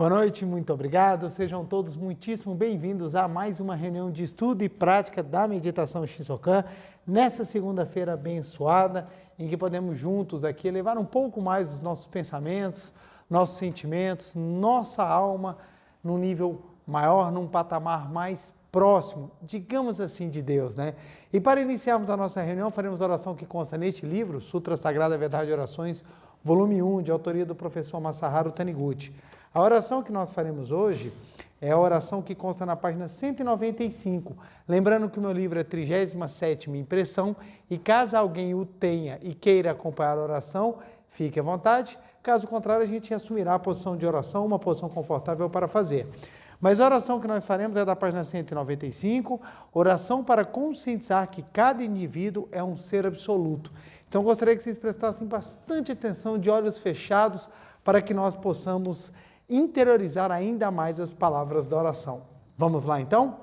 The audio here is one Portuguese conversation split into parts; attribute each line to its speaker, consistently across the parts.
Speaker 1: Boa noite, muito obrigado. Sejam todos muitíssimo bem-vindos a mais uma reunião de estudo e prática da meditação Shinsokan, nessa segunda-feira abençoada, em que podemos juntos aqui elevar um pouco mais os nossos pensamentos, nossos sentimentos, nossa alma num nível maior, num patamar mais próximo, digamos assim, de Deus, né? E para iniciarmos a nossa reunião, faremos a oração que consta neste livro, Sutra Sagrada Verdade e Orações, volume 1, de autoria do professor Masaharu Taniguchi. A oração que nós faremos hoje é a oração que consta na página 195. Lembrando que o meu livro é 37ª impressão e caso alguém o tenha e queira acompanhar a oração, fique à vontade. Caso contrário, a gente assumirá a posição de oração, uma posição confortável para fazer. Mas a oração que nós faremos é da página 195, oração para conscientizar que cada indivíduo é um ser absoluto. Então, eu gostaria que vocês prestassem bastante atenção, de olhos fechados, para que nós possamos interiorizar ainda mais as palavras da oração. Vamos lá, então?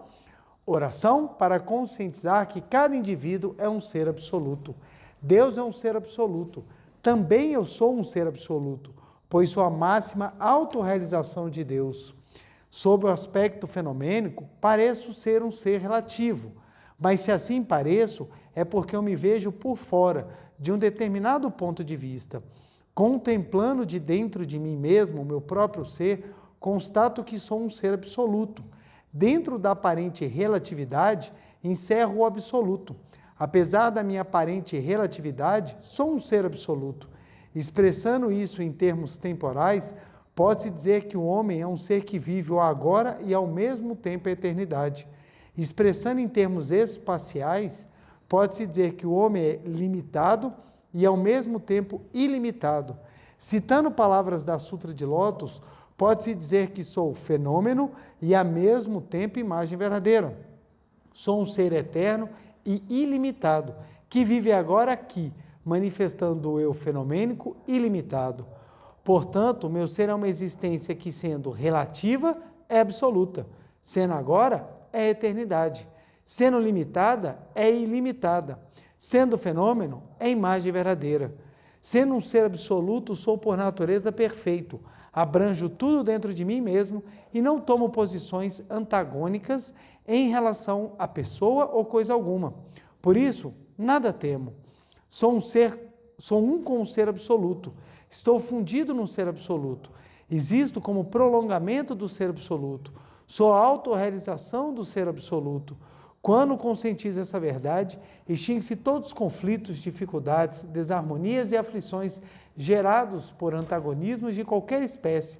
Speaker 1: Oração para conscientizar que cada indivíduo é um ser absoluto. Deus é um ser absoluto. Também eu sou um ser absoluto, pois sou a máxima autorrealização de Deus. Sob o aspecto fenomênico, pareço ser um ser relativo, mas se assim pareço, é porque eu me vejo por fora de um determinado ponto de vista. Contemplando de dentro de mim mesmo, o meu próprio ser, constato que sou um ser absoluto. Dentro da aparente relatividade, encerro o absoluto. Apesar da minha aparente relatividade, sou um ser absoluto. Expressando isso em termos temporais, pode-se dizer que o homem é um ser que vive o agora e ao mesmo tempo a eternidade. Expressando em termos espaciais, pode-se dizer que o homem é limitado e ao mesmo tempo ilimitado. Citando palavras da Sutra de Lótus, pode-se dizer que sou fenômeno e ao mesmo tempo imagem verdadeira. Sou um ser eterno e ilimitado, que vive agora aqui, manifestando o eu fenomênico ilimitado. Portanto, o meu ser é uma existência que, sendo relativa, é absoluta. Sendo agora, é eternidade. Sendo limitada, é ilimitada. Sendo fenômeno, é imagem verdadeira. Sendo um ser absoluto, sou por natureza perfeito. Abranjo tudo dentro de mim mesmo e não tomo posições antagônicas em relação a pessoa ou coisa alguma. Por isso, nada temo. Sou um com o ser absoluto. Estou fundido no ser absoluto. Existo como prolongamento do ser absoluto. Sou a autorrealização do ser absoluto. Quando conscientizo essa verdade, extingue-se todos os conflitos, dificuldades, desarmonias e aflições gerados por antagonismos de qualquer espécie.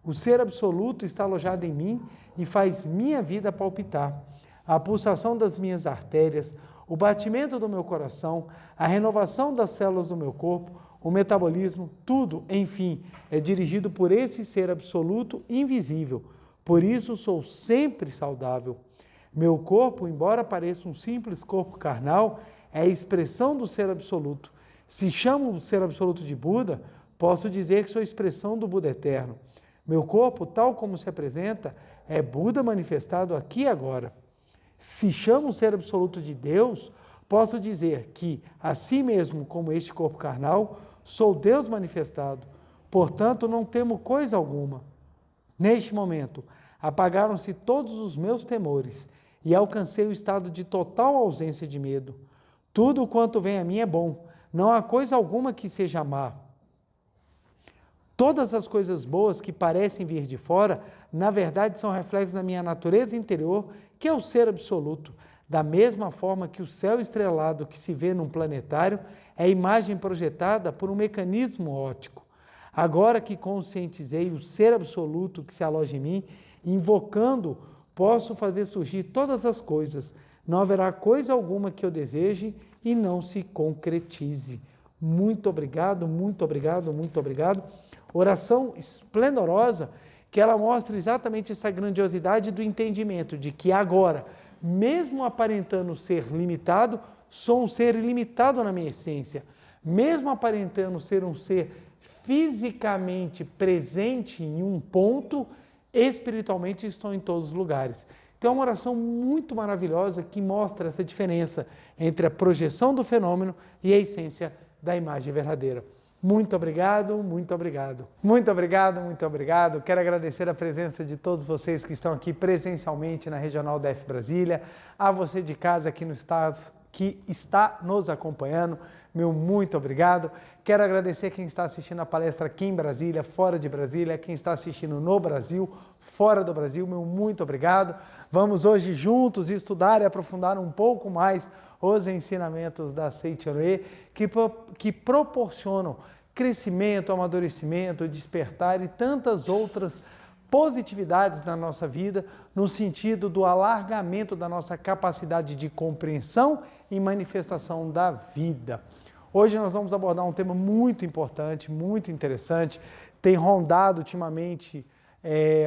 Speaker 1: O ser absoluto está alojado em mim e faz minha vida palpitar. A pulsação das minhas artérias, o batimento do meu coração, a renovação das células do meu corpo, o metabolismo, tudo, enfim, é dirigido por esse ser absoluto invisível. Por isso sou sempre saudável. Meu corpo, embora pareça um simples corpo carnal, é a expressão do ser absoluto. Se chamo o ser absoluto de Buda, posso dizer que sou a expressão do Buda eterno. Meu corpo, tal como se apresenta, é Buda manifestado aqui e agora. Se chamo o ser absoluto de Deus, posso dizer que, assim mesmo como este corpo carnal, sou Deus manifestado. Portanto, não temo coisa alguma. Neste momento, apagaram-se todos os meus temores e alcancei o estado de total ausência de medo. Tudo quanto vem a mim é bom, não há coisa alguma que seja má. Todas as coisas boas que parecem vir de fora, na verdade são reflexos da minha natureza interior, que é o ser absoluto. Da mesma forma que o céu estrelado que se vê num planetário é a imagem projetada por um mecanismo óptico. Agora que conscientizei o ser absoluto que se aloja em mim, invocando, posso fazer surgir todas as coisas. Não haverá coisa alguma que eu deseje e não se concretize. Muito obrigado, muito obrigado, muito obrigado. Oração esplendorosa, que ela mostra exatamente essa grandiosidade do entendimento de que agora, mesmo aparentando ser limitado, sou um ser ilimitado na minha essência. Mesmo aparentando ser um ser fisicamente presente em um ponto, espiritualmente estou em todos os lugares. Então é uma oração muito maravilhosa que mostra essa diferença entre a projeção do fenômeno e a essência da imagem verdadeira. Muito obrigado, muito obrigado. Muito obrigado, muito obrigado. Quero agradecer a presença de todos vocês que estão aqui presencialmente na Regional DF Brasília, a você de casa que está nos acompanhando, meu muito obrigado. Quero agradecer quem está assistindo a palestra aqui em Brasília, fora de Brasília, quem está assistindo no Brasil, fora do Brasil, meu muito obrigado. Vamos hoje juntos estudar e aprofundar um pouco mais os ensinamentos da Seichonoye que proporcionam crescimento, amadurecimento, despertar e tantas outras positividades na nossa vida, no sentido do alargamento da nossa capacidade de compreensão e manifestação da vida. Hoje nós vamos abordar um tema muito importante, muito interessante, tem rondado ultimamente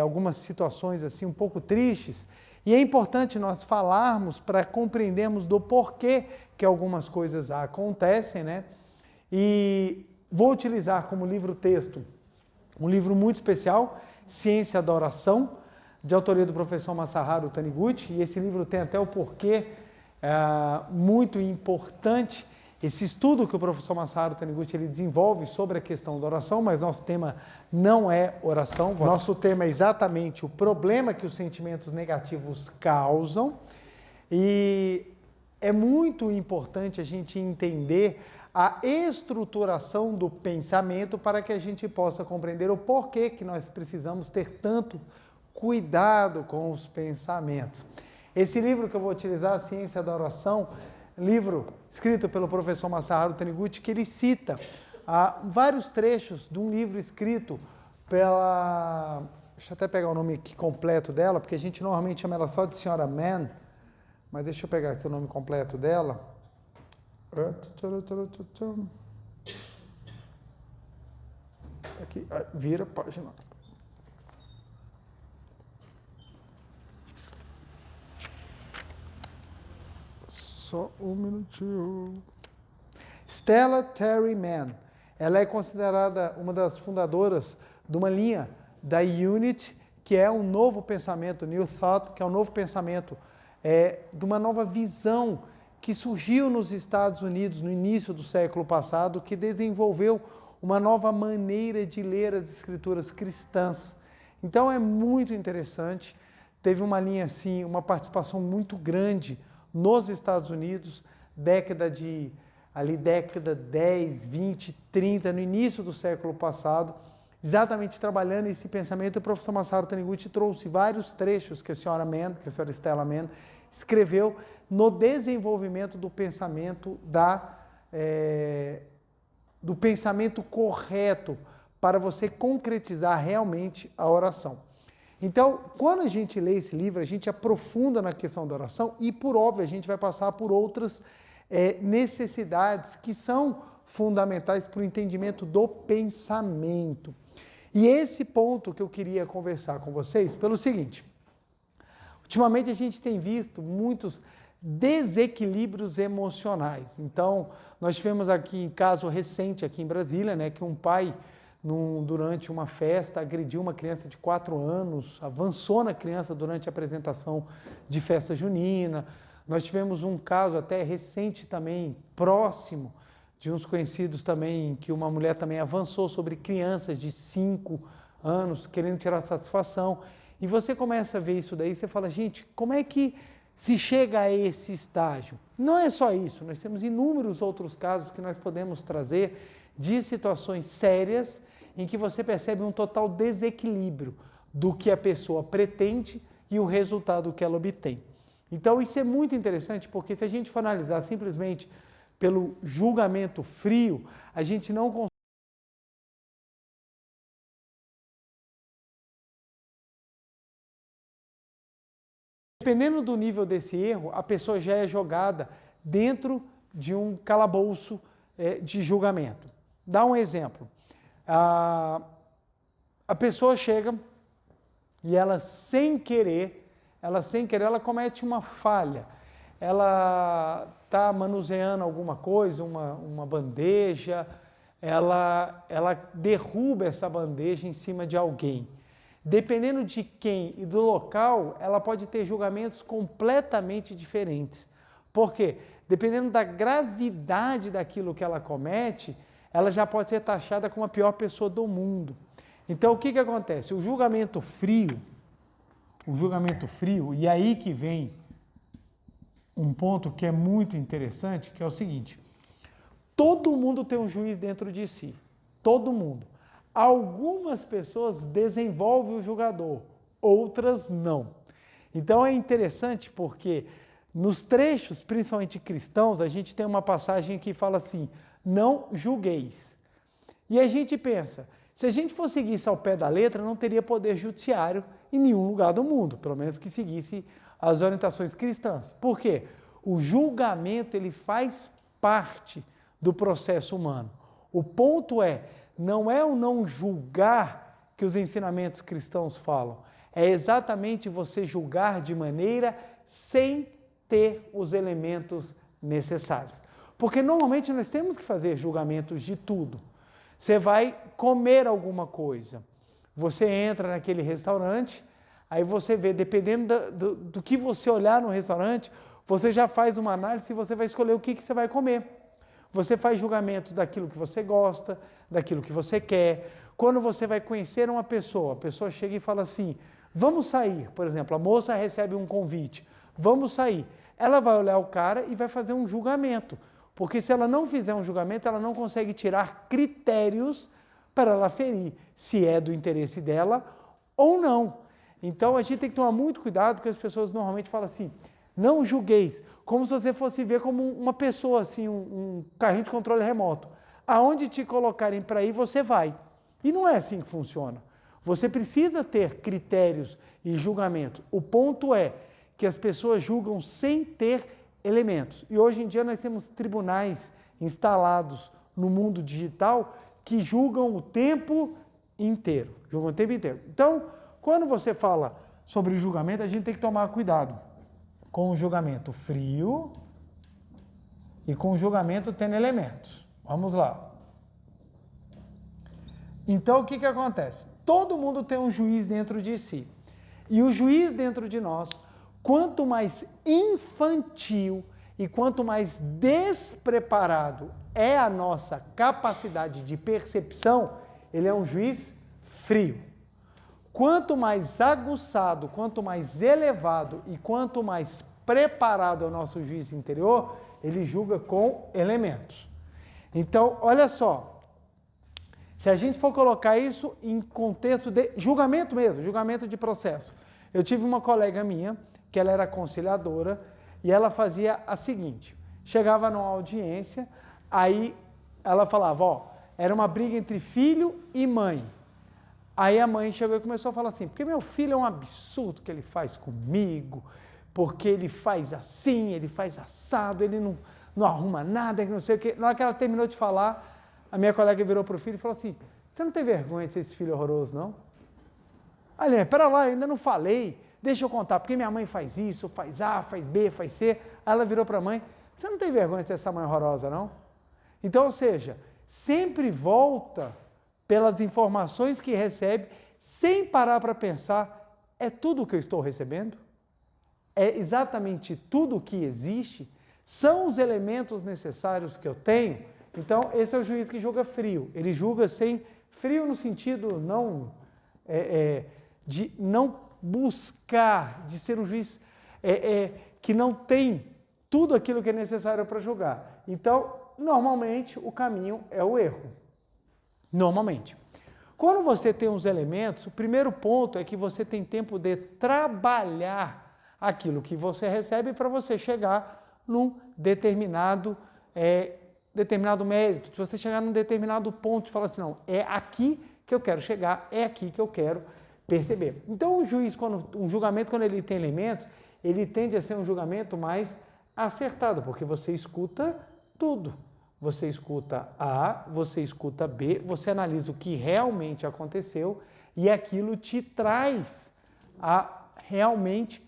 Speaker 1: algumas situações assim um pouco tristes, e é importante nós falarmos para compreendermos do porquê que algumas coisas acontecem, né? E vou utilizar como livro-texto um livro muito especial, Ciência da Oração, de autoria do professor Masaharu Taniguchi, e esse livro tem até o porquê muito importante, esse estudo que o professor Masaharu Taniguchi ele desenvolve sobre a questão da oração, mas nosso tema não é oração, nosso tema é exatamente o problema que os sentimentos negativos causam, e é muito importante a gente entender a estruturação do pensamento para que a gente possa compreender o porquê que nós precisamos ter tanto cuidado com os pensamentos. Esse livro que eu vou utilizar, A Ciência da Oração, livro escrito pelo professor Masaharu Taniguchi, que ele cita vários trechos de um livro escrito pela... Deixa eu até pegar o nome aqui completo dela, porque a gente normalmente chama ela só de Senhora Mann, mas deixa eu pegar aqui o nome completo dela. Aqui, vira a página. Só um minutinho. Stella Terry Mann. Ela é considerada uma das fundadoras de uma linha da Unity, que é um novo pensamento, New Thought, que é um novo pensamento, de uma nova visão que surgiu nos Estados Unidos no início do século passado, que desenvolveu uma nova maneira de ler as escrituras cristãs. Então é muito interessante, teve uma linha assim, uma participação muito grande nos Estados Unidos, década 10, 20, 30, no início do século passado, exatamente trabalhando esse pensamento. O professor Masaharu Taniguchi trouxe vários trechos que a senhora Stella Mann escreveu no desenvolvimento do pensamento do pensamento correto para você concretizar realmente a oração. Então, quando a gente lê esse livro, a gente aprofunda na questão da oração e, por óbvio, a gente vai passar por outras necessidades que são fundamentais para o entendimento do pensamento. E esse ponto que eu queria conversar com vocês pelo seguinte: ultimamente a gente tem visto muitos desequilíbrios emocionais. Então, nós tivemos aqui um caso recente aqui em Brasília, né, que um pai, durante uma festa, agrediu uma criança de 4 anos, avançou na criança durante a apresentação de festa junina. Nós tivemos um caso até recente também, próximo, de uns conhecidos também, que uma mulher também avançou sobre crianças de 5 anos, querendo tirar satisfação. E você começa a ver isso daí, você fala, gente, como é que se chega a esse estágio? Não é só isso, nós temos inúmeros outros casos que nós podemos trazer de situações sérias em que você percebe um total desequilíbrio do que a pessoa pretende e o resultado que ela obtém. Então isso é muito interessante, porque se a gente for analisar simplesmente pelo julgamento frio, a gente não consegue. Dependendo do nível desse erro, a pessoa já é jogada dentro de um calabouço de julgamento. Dá um exemplo. A pessoa chega e ela sem querer, ela comete uma falha. Ela está manuseando alguma coisa, uma bandeja, ela derruba essa bandeja em cima de alguém. Dependendo de quem e do local, ela pode ter julgamentos completamente diferentes. Por quê? Dependendo da gravidade daquilo que ela comete, ela já pode ser taxada como a pior pessoa do mundo. Então, o que acontece? O julgamento frio, e aí que vem um ponto que é muito interessante, que é o seguinte: todo mundo tem um juiz dentro de si, todo mundo. Algumas pessoas desenvolvem o julgador, outras não. Então é interessante porque nos trechos, principalmente cristãos, a gente tem uma passagem que fala assim: não julgueis. E a gente pensa, se a gente for seguir isso ao pé da letra, não teria poder judiciário em nenhum lugar do mundo, pelo menos que seguisse as orientações cristãs. Por quê? O julgamento, ele faz parte do processo humano. O ponto não é o não julgar que os ensinamentos cristãos falam, é exatamente você julgar de maneira sem ter os elementos necessários. Porque normalmente nós temos que fazer julgamentos de tudo. Você vai comer alguma coisa, você entra naquele restaurante, aí você vê, dependendo do que você olhar no restaurante, você já faz uma análise e você vai escolher o que você vai comer. Você faz julgamento daquilo que você gosta, daquilo que você quer. Quando você vai conhecer uma pessoa, a pessoa chega e fala assim: vamos sair, por exemplo, a moça recebe um convite, vamos sair. Ela vai olhar o cara e vai fazer um julgamento, porque se ela não fizer um julgamento, ela não consegue tirar critérios para ela aferir se é do interesse dela ou não. Então a gente tem que tomar muito cuidado, porque as pessoas normalmente falam assim: não julgueis, como se você fosse ver como uma pessoa, assim, um carrinho de controle remoto. Aonde te colocarem para ir, você vai. E não é assim que funciona. Você precisa ter critérios e julgamentos. O ponto é que as pessoas julgam sem ter elementos. E hoje em dia nós temos tribunais instalados no mundo digital que julgam o tempo inteiro. Julgam o tempo inteiro. Então, quando você fala sobre julgamento, a gente tem que tomar cuidado com o julgamento frio e com o julgamento tendo elementos. Vamos lá. Então, o que acontece? Todo mundo tem um juiz dentro de si. E o juiz dentro de nós, quanto mais infantil e quanto mais despreparado é a nossa capacidade de percepção, ele é um juiz frio. Quanto mais aguçado, quanto mais elevado e quanto mais preparado é o nosso juiz interior, ele julga com elementos. Então, olha só, se a gente for colocar isso em contexto de julgamento mesmo, julgamento de processo. Eu tive uma colega minha, que ela era conciliadora, e ela fazia a seguinte: chegava numa audiência, aí ela falava, era uma briga entre filho e mãe. Aí a mãe chegou e começou a falar assim: porque meu filho é um absurdo que ele faz comigo, porque ele faz assim, ele faz assado, ele não arruma nada, não sei o quê. Na hora que ela terminou de falar, a minha colega virou para o filho e falou assim: você não tem vergonha de ser esse filho horroroso, não? Aí ele: pera lá, eu ainda não falei, deixa eu contar, porque minha mãe faz isso, faz A, faz B, faz C. Aí ela virou para a mãe: você não tem vergonha de ser essa mãe horrorosa, não? Então, ou seja, sempre volta pelas informações que recebe, sem parar para pensar: é tudo o que eu estou recebendo? É exatamente tudo o que existe? São os elementos necessários que eu tenho? Então, esse é o juiz que julga frio. Ele julga sem frio no sentido não de não buscar, de ser um juiz que não tem tudo aquilo que é necessário para julgar. Então, normalmente, o caminho é o erro. Normalmente. Quando você tem os elementos, o primeiro ponto é que você tem tempo de trabalhar aquilo que você recebe para você chegar num determinado mérito. Se você chegar num determinado ponto e falar assim: não, é aqui que eu quero chegar, é aqui que eu quero perceber. Então, um julgamento, quando ele tem elementos, ele tende a ser um julgamento mais acertado, porque você escuta tudo. Você escuta A, você escuta B, você analisa o que realmente aconteceu e aquilo te traz realmente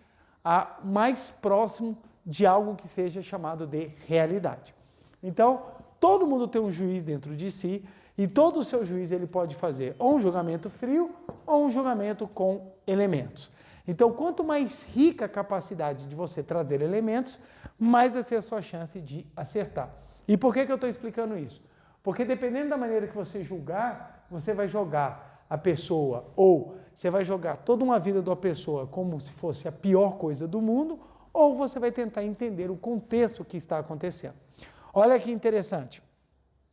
Speaker 1: mais próximo de algo que seja chamado de realidade. Então, todo mundo tem um juiz dentro de si e todo o seu juiz ele pode fazer ou um julgamento frio ou um julgamento com elementos. Então, quanto mais rica a capacidade de você trazer elementos, mais vai ser a sua chance de acertar. E por que eu estou explicando isso? Porque dependendo da maneira que você julgar, você vai jogar a pessoa, ou você vai jogar toda uma vida de uma pessoa como se fosse a pior coisa do mundo, ou você vai tentar entender o contexto que está acontecendo. Olha que interessante.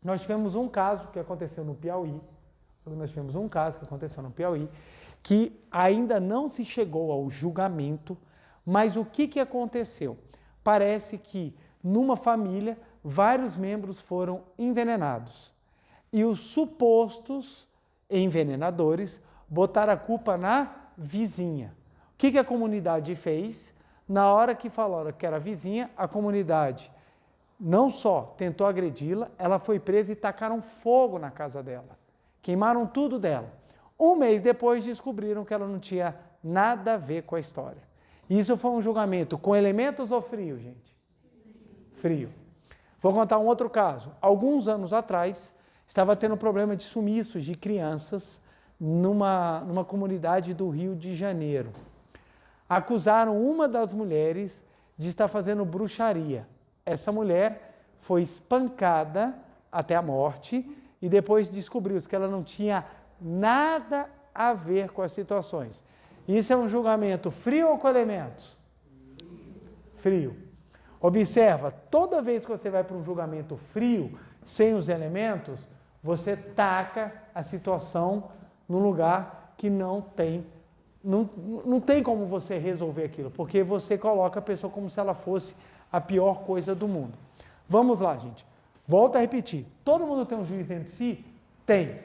Speaker 1: Nós tivemos um caso que aconteceu no Piauí, que ainda não se chegou ao julgamento, mas o que aconteceu? Parece que numa família, vários membros foram envenenados. E os supostos envenenadores botaram a culpa na vizinha. O que a comunidade fez? Na hora que falaram que era a vizinha, a comunidade não só tentou agredi-la, ela foi presa e tacaram fogo na casa dela. Queimaram tudo dela. Um mês depois descobriram que ela não tinha nada a ver com a história. Isso foi um julgamento com elementos ou frio, gente? Frio. Vou contar um outro caso. Alguns anos atrás, estava tendo problema de sumiços de crianças numa comunidade do Rio de Janeiro. Acusaram uma das mulheres de estar fazendo bruxaria. Essa mulher foi espancada até a morte e depois descobriu-se que ela não tinha nada a ver com as situações. Isso é um julgamento frio ou com elementos? Frio. Observa, toda vez que você vai para um julgamento frio, sem os elementos, você taca a situação num lugar que não tem como você resolver aquilo, porque você coloca a pessoa como se ela fosse a pior coisa do mundo. Vamos lá, gente. Volto a repetir. Todo mundo tem um juiz dentro de si? Tem.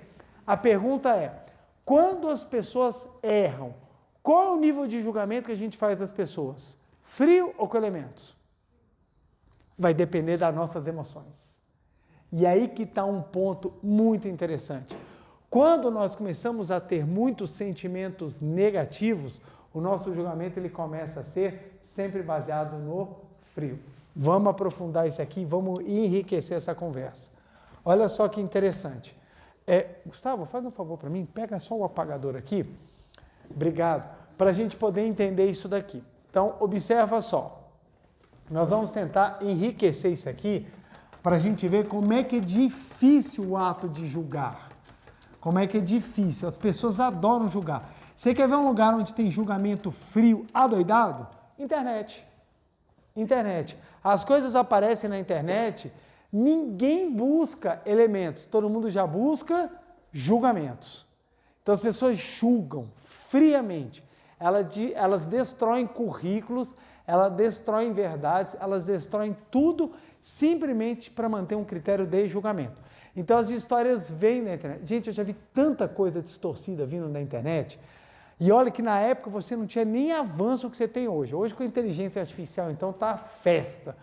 Speaker 1: A pergunta é, quando as pessoas erram, qual é o nível de julgamento que a gente faz das pessoas? Frio ou com elementos? Vai depender das nossas emoções. E aí que está um ponto muito interessante. Quando nós começamos a ter muitos sentimentos negativos, o nosso julgamento ele começa a ser sempre baseado no frio. Vamos aprofundar isso aqui, vamos enriquecer essa conversa. Olha só que interessante. Gustavo, faz um favor para mim, pega só o apagador aqui. Obrigado. Para a gente poder entender isso daqui. Então, observa só. Nós vamos tentar enriquecer isso aqui para a gente ver como é que é difícil o ato de julgar. Como é que é difícil. As pessoas adoram julgar. Você quer ver um lugar onde tem julgamento frio, adoidado? Internet. Internet. As coisas aparecem na internet, ninguém busca elementos, todo mundo já busca julgamentos. Então as pessoas julgam friamente. Elas destroem currículos, elas destroem verdades, elas destroem tudo simplesmente para manter um critério de julgamento. Então as histórias vêm na internet. Gente, eu já vi tanta coisa distorcida vindo na internet. E olha que na época você não tinha nem avanço que você tem hoje. Hoje com a inteligência artificial, então tá festa.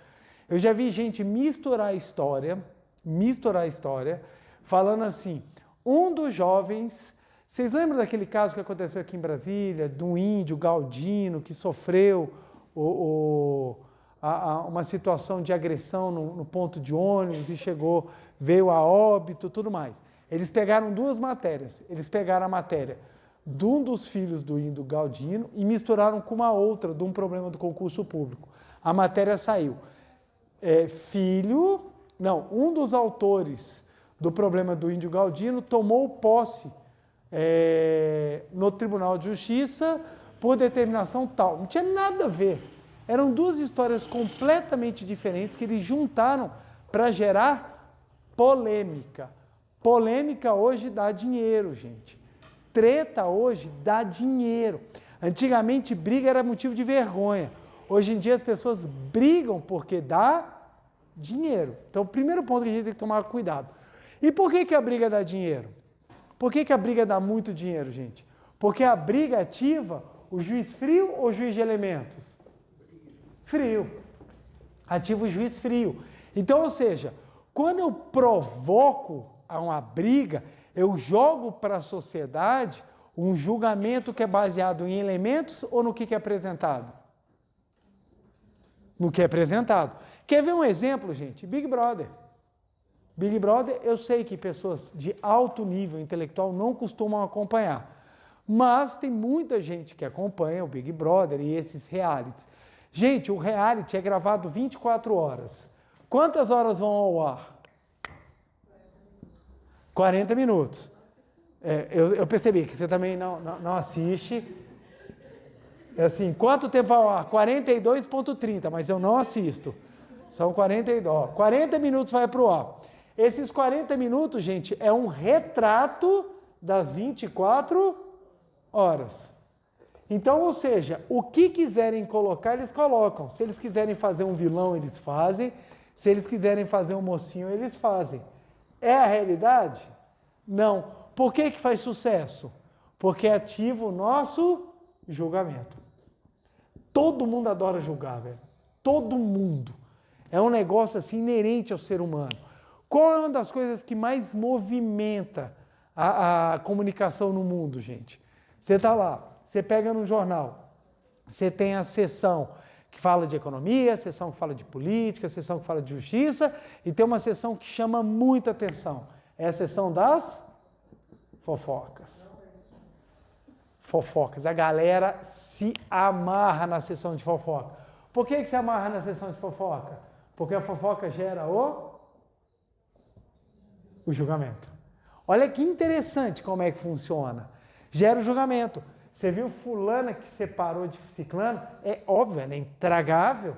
Speaker 1: Eu já vi gente misturar a história, falando assim, um dos jovens, vocês lembram daquele caso que aconteceu aqui em Brasília, do índio Galdino, que sofreu uma situação de agressão no ponto de ônibus e veio a óbito, tudo mais. Eles pegaram duas matérias, eles pegaram a matéria de um dos filhos do índio Galdino e misturaram com uma outra, de um problema do concurso público. A matéria saiu. Um dos autores do problema do índio Galdino tomou posse no Tribunal de Justiça por determinação tal. Não tinha nada a ver. Eram duas histórias completamente diferentes que eles juntaram para gerar polêmica. Polêmica hoje dá dinheiro, gente. Treta hoje dá dinheiro. Antigamente, briga era motivo de vergonha. Hoje em dia, as pessoas brigam porque dá dinheiro. Então, o primeiro ponto que a gente tem que tomar cuidado. E por que a briga dá dinheiro? Por que a briga dá muito dinheiro, gente? Porque a briga ativa o juiz frio ou o juiz de elementos? Frio. Ativa o juiz frio. Então, ou seja, quando eu provoco uma briga, eu jogo para a sociedade um julgamento que é baseado em elementos ou no que é apresentado? No que é apresentado. Quer ver um exemplo, gente? Big Brother. Big Brother, eu sei que pessoas de alto nível intelectual não costumam acompanhar, mas tem muita gente que acompanha o Big Brother e esses realities. Gente, o reality é gravado 24 horas. Quantas horas vão ao ar? 40 minutos. Eu percebi que você também não assiste. É assim, quanto tempo ao ar? 42,30, mas eu não assisto. São 42. 40 minutos vai para o ar. Esses 40 minutos, gente, é um retrato das 24 horas. Então, ou seja, o que quiserem colocar, eles colocam. Se eles quiserem fazer um vilão, eles fazem. Se eles quiserem fazer um mocinho, eles fazem. É a realidade? Não. Por que faz sucesso? Porque ativa o nosso julgamento. Todo mundo adora julgar, velho. Todo mundo. É um negócio assim inerente ao ser humano. Qual é uma das coisas que mais movimenta a comunicação no mundo, gente? Você está lá, você pega no jornal, você tem a seção que fala de economia, a seção que fala de política, a seção que fala de justiça, e tem uma seção que chama muita atenção. É a seção das fofocas. Fofocas. A galera se amarra na seção de fofoca. Por que se amarra na seção de fofoca? Porque a fofoca gera o julgamento. Olha que interessante como é que funciona. Gera o julgamento. Você viu fulana que separou de ciclano? É óbvio, ela é intragável.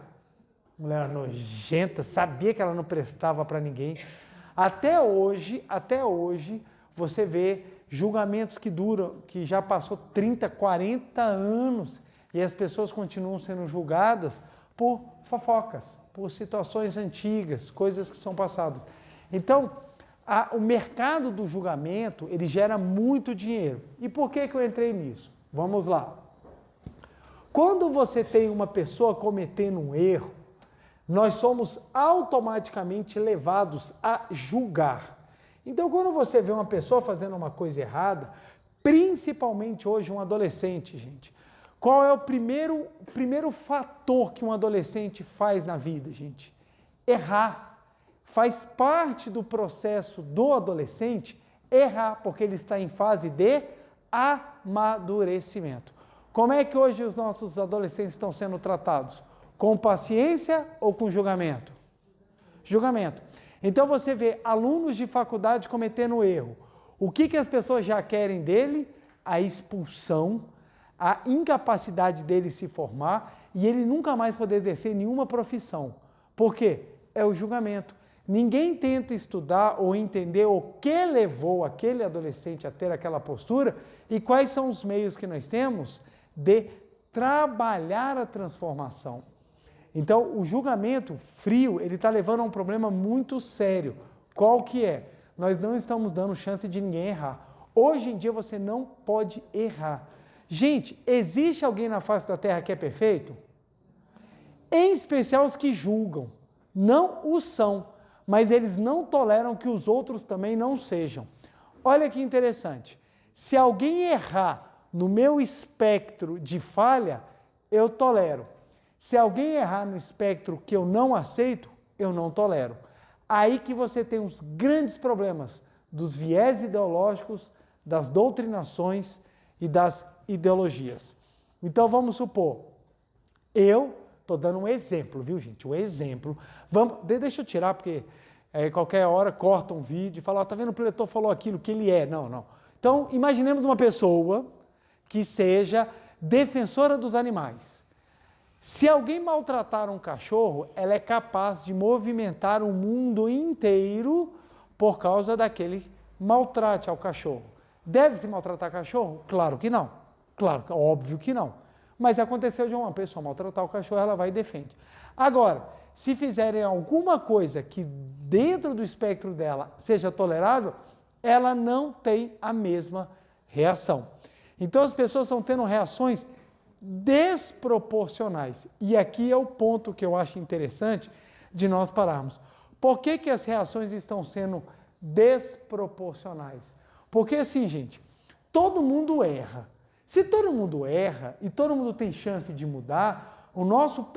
Speaker 1: Mulher nojenta, sabia que ela não prestava para ninguém. Até hoje, você vê julgamentos que duram, que já passou 30, 40 anos e as pessoas continuam sendo julgadas por fofocas, por situações antigas, coisas que são passadas. Então, o mercado do julgamento, ele gera muito dinheiro. E por que eu entrei nisso? Vamos lá. Quando você tem uma pessoa cometendo um erro, nós somos automaticamente levados a julgar. Então, quando você vê uma pessoa fazendo uma coisa errada, principalmente hoje um adolescente, gente, qual é o primeiro fator que um adolescente faz na vida, gente? Errar. Faz parte do processo do adolescente errar, porque ele está em fase de amadurecimento. Como é que hoje os nossos adolescentes estão sendo tratados? Com paciência ou com julgamento? Julgamento. Então você vê alunos de faculdade cometendo erro. O que as pessoas já querem dele? A expulsão, a incapacidade dele se formar e ele nunca mais poder exercer nenhuma profissão. Por quê? É o julgamento. Ninguém tenta estudar ou entender o que levou aquele adolescente a ter aquela postura e quais são os meios que nós temos de trabalhar a transformação. Então, o julgamento frio, ele está levando a um problema muito sério. Qual que é? Nós não estamos dando chance de ninguém errar. Hoje em dia, você não pode errar. Gente, existe alguém na face da Terra que é perfeito? Em especial os que julgam. Não o são, mas eles não toleram que os outros também não sejam. Olha que interessante. Se alguém errar no meu espectro de falha, eu tolero. Se alguém errar no espectro que eu não aceito, eu não tolero. Aí que você tem os grandes problemas dos viés ideológicos, das doutrinações e das ideologias. Então vamos supor, eu estou dando um exemplo, viu gente? Um exemplo. Deixa eu tirar, porque qualquer hora corta um vídeo e fala, tá vendo, o preletor falou aquilo que ele é. Não. Então imaginemos uma pessoa que seja defensora dos animais. Se alguém maltratar um cachorro, ela é capaz de movimentar o mundo inteiro por causa daquele maltrate ao cachorro. Deve-se maltratar cachorro? Claro que não. Claro, óbvio que não. Mas aconteceu de uma pessoa maltratar o cachorro, ela vai e defende. Agora, se fizerem alguma coisa que dentro do espectro dela seja tolerável, ela não tem a mesma reação. Então as pessoas estão tendo reações desproporcionais. E aqui é o ponto que eu acho interessante de nós pararmos. Por que as reações estão sendo desproporcionais? Porque assim, gente, todo mundo erra. Se todo mundo erra e todo mundo tem chance de mudar,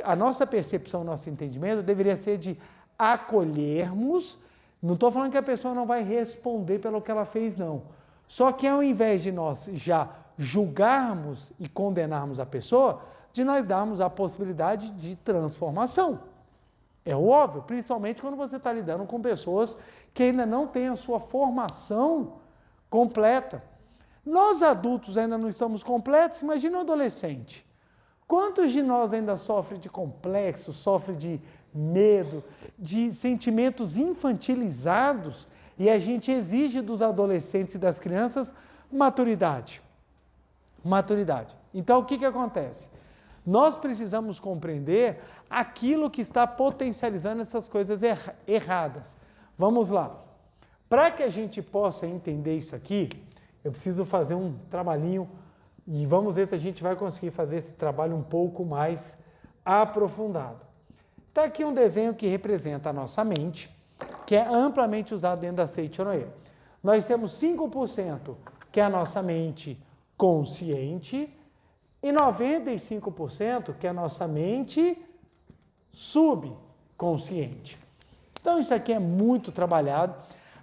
Speaker 1: a nossa percepção, o nosso entendimento deveria ser de acolhermos. Não estou falando que a pessoa não vai responder pelo que ela fez, não. Só que ao invés de nós já julgarmos e condenarmos a pessoa, de nós darmos a possibilidade de transformação. É óbvio, principalmente quando você está lidando com pessoas que ainda não têm a sua formação completa. Nós adultos ainda não estamos completos, imagina um adolescente. Quantos de nós ainda sofrem de complexo, sofrem de medo, de sentimentos infantilizados, e a gente exige dos adolescentes e das crianças maturidade. Maturidade. Então, o que acontece? Nós precisamos compreender aquilo que está potencializando essas coisas erradas. Vamos lá. Para que a gente possa entender isso aqui, eu preciso fazer um trabalhinho e vamos ver se a gente vai conseguir fazer esse trabalho um pouco mais aprofundado. Está aqui um desenho que representa a nossa mente, que é amplamente usado dentro da Seichonoye. Nós temos 5% que é a nossa mente consciente e 95% que é a nossa mente subconsciente. Então isso aqui é muito trabalhado,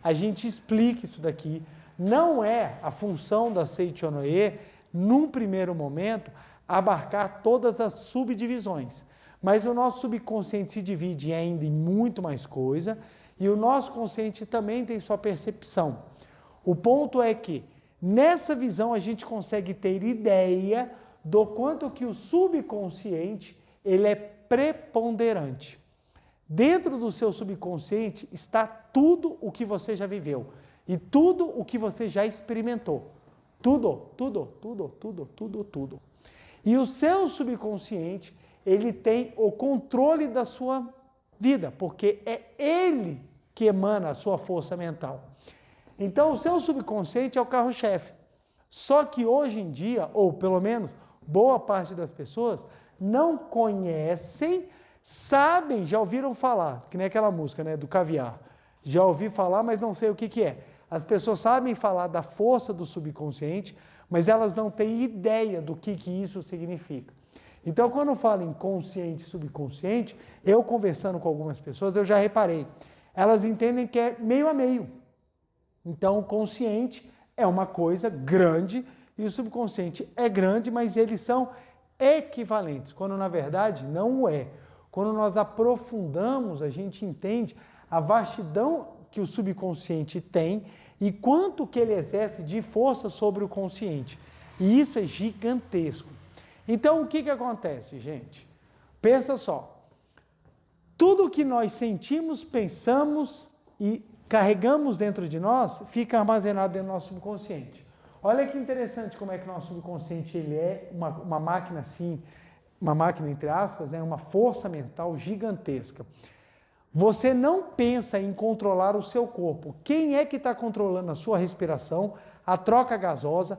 Speaker 1: a gente explica isso daqui. Não é a função da Seichonoye, num primeiro momento, abarcar todas as subdivisões. Mas o nosso subconsciente se divide ainda em muito mais coisa e o nosso consciente também tem sua percepção. O ponto é que, nessa visão, a gente consegue ter ideia do quanto que o subconsciente ele é preponderante. Dentro do seu subconsciente está tudo o que você já viveu e tudo o que você já experimentou. Tudo. E o seu subconsciente, ele tem o controle da sua vida, porque é ele que emana a sua força mental. Então, o seu subconsciente é o carro-chefe. Só que hoje em dia, ou pelo menos boa parte das pessoas, não conhecem, sabem, já ouviram falar, que nem aquela música, né, do caviar. Já ouvi falar, mas não sei o que é. As pessoas sabem falar da força do subconsciente, mas elas não têm ideia do que isso significa. Então, quando eu falo em consciente e subconsciente, eu conversando com algumas pessoas, eu já reparei, elas entendem que é meio a meio. Então, o consciente é uma coisa grande e o subconsciente é grande, mas eles são equivalentes, quando na verdade não é. Quando nós aprofundamos, a gente entende a vastidão que o subconsciente tem e quanto que ele exerce de força sobre o consciente. E isso é gigantesco. Então, o que acontece, gente? Pensa só. Tudo que nós sentimos, pensamos e carregamos dentro de nós, fica armazenado dentro do nosso subconsciente. Olha que interessante como é que o nosso subconsciente ele é uma máquina assim, uma máquina entre aspas, né, uma força mental gigantesca. Você não pensa em controlar o seu corpo. Quem é que está controlando a sua respiração, a troca gasosa,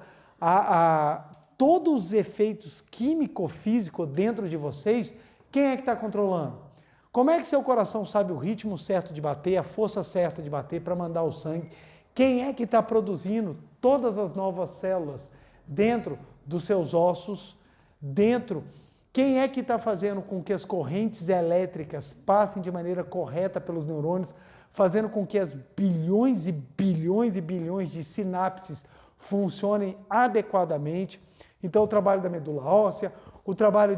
Speaker 1: todos os efeitos químico-físicos dentro de vocês? Quem é que está controlando? Como é que seu coração sabe o ritmo certo de bater, a força certa de bater para mandar o sangue? Quem é que está produzindo todas as novas células dentro dos seus ossos, Quem é que está fazendo com que as correntes elétricas passem de maneira correta pelos neurônios, fazendo com que as bilhões e bilhões e bilhões de sinapses funcionem adequadamente? Então, o trabalho da medula óssea, o trabalho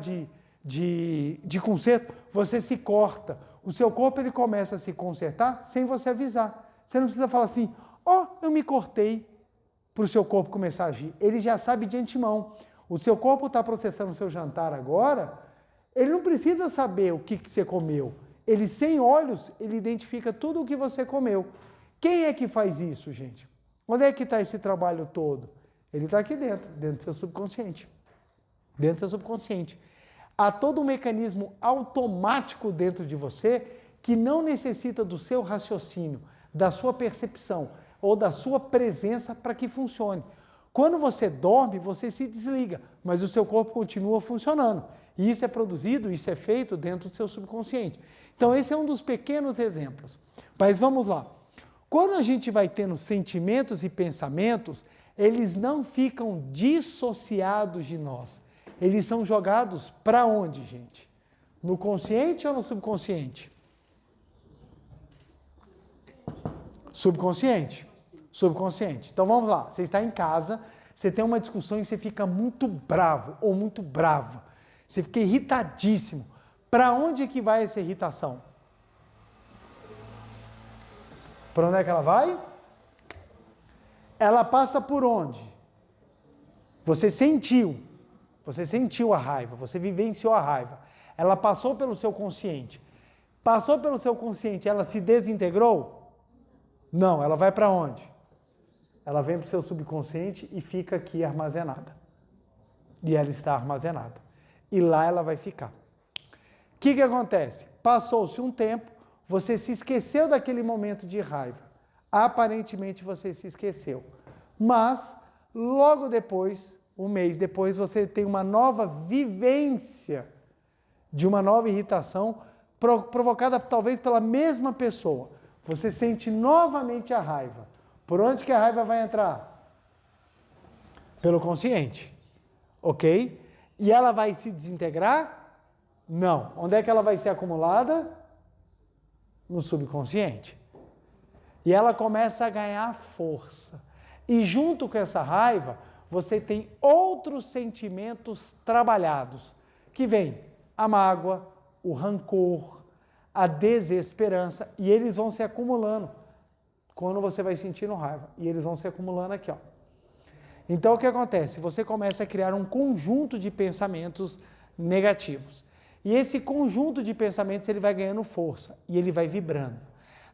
Speaker 1: de conserto, você se corta. O seu corpo ele começa a se consertar sem você avisar. Você não precisa falar assim, eu me cortei, para o seu corpo começar a agir. Ele já sabe de antemão. O seu corpo está processando o seu jantar agora, ele não precisa saber o que você comeu. Ele, sem olhos, ele identifica tudo o que você comeu. Quem é que faz isso, gente? Onde é que está esse trabalho todo? Ele está aqui dentro do seu subconsciente. Dentro do seu subconsciente. Há todo um mecanismo automático dentro de você que não necessita do seu raciocínio, da sua percepção ou da sua presença para que funcione. Quando você dorme, você se desliga, mas o seu corpo continua funcionando. E isso é produzido, isso é feito dentro do seu subconsciente. Então, esse é um dos pequenos exemplos. Mas vamos lá. Quando a gente vai tendo sentimentos e pensamentos, eles não ficam dissociados de nós. Eles são jogados para onde, gente? No consciente ou no subconsciente? Subconsciente. Subconsciente. Então vamos lá. Você está em casa, você tem uma discussão e você fica muito bravo ou muito brava. Você fica irritadíssimo. Para onde que vai essa irritação? Para onde é que ela vai? Ela passa por onde? Você sentiu a raiva, você vivenciou a raiva. Ela passou pelo seu consciente. Passou pelo seu consciente, ela se desintegrou? Não, ela vai para onde? Ela vem para o seu subconsciente e fica aqui armazenada. E ela está armazenada. E lá ela vai ficar. O que acontece? Passou-se um tempo, você se esqueceu daquele momento de raiva. Aparentemente você se esqueceu. Mas, logo depois, um mês depois, você tem uma nova vivência de uma nova irritação provocada talvez pela mesma pessoa. Você sente novamente a raiva. Por onde que a raiva vai entrar? Pelo consciente. Ok? E ela vai se desintegrar? Não. Onde é que ela vai ser acumulada? No subconsciente. E ela começa a ganhar força. E junto com essa raiva, você tem outros sentimentos trabalhados, que vem a mágoa, o rancor, a desesperança, e eles vão se acumulando quando você vai sentindo raiva. E eles vão se acumulando aqui, ó. Então, o que acontece? Você começa a criar um conjunto de pensamentos negativos. E esse conjunto de pensamentos, ele vai ganhando força e ele vai vibrando.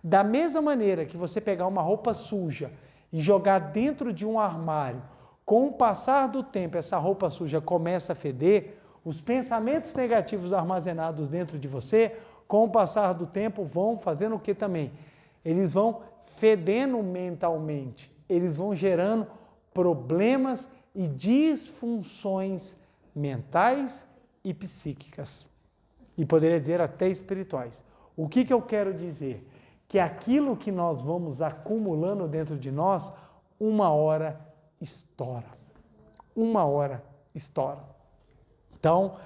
Speaker 1: Da mesma maneira que você pegar uma roupa suja e jogar dentro de um armário, com o passar do tempo, essa roupa suja começa a feder, os pensamentos negativos armazenados dentro de você, com o passar do tempo, vão fazendo o que também? Eles vão fedendo mentalmente, eles vão gerando problemas e disfunções mentais e psíquicas. E poderia dizer até espirituais. O que eu quero dizer? Que aquilo que nós vamos acumulando dentro de nós, uma hora estoura. Uma hora estoura. Então,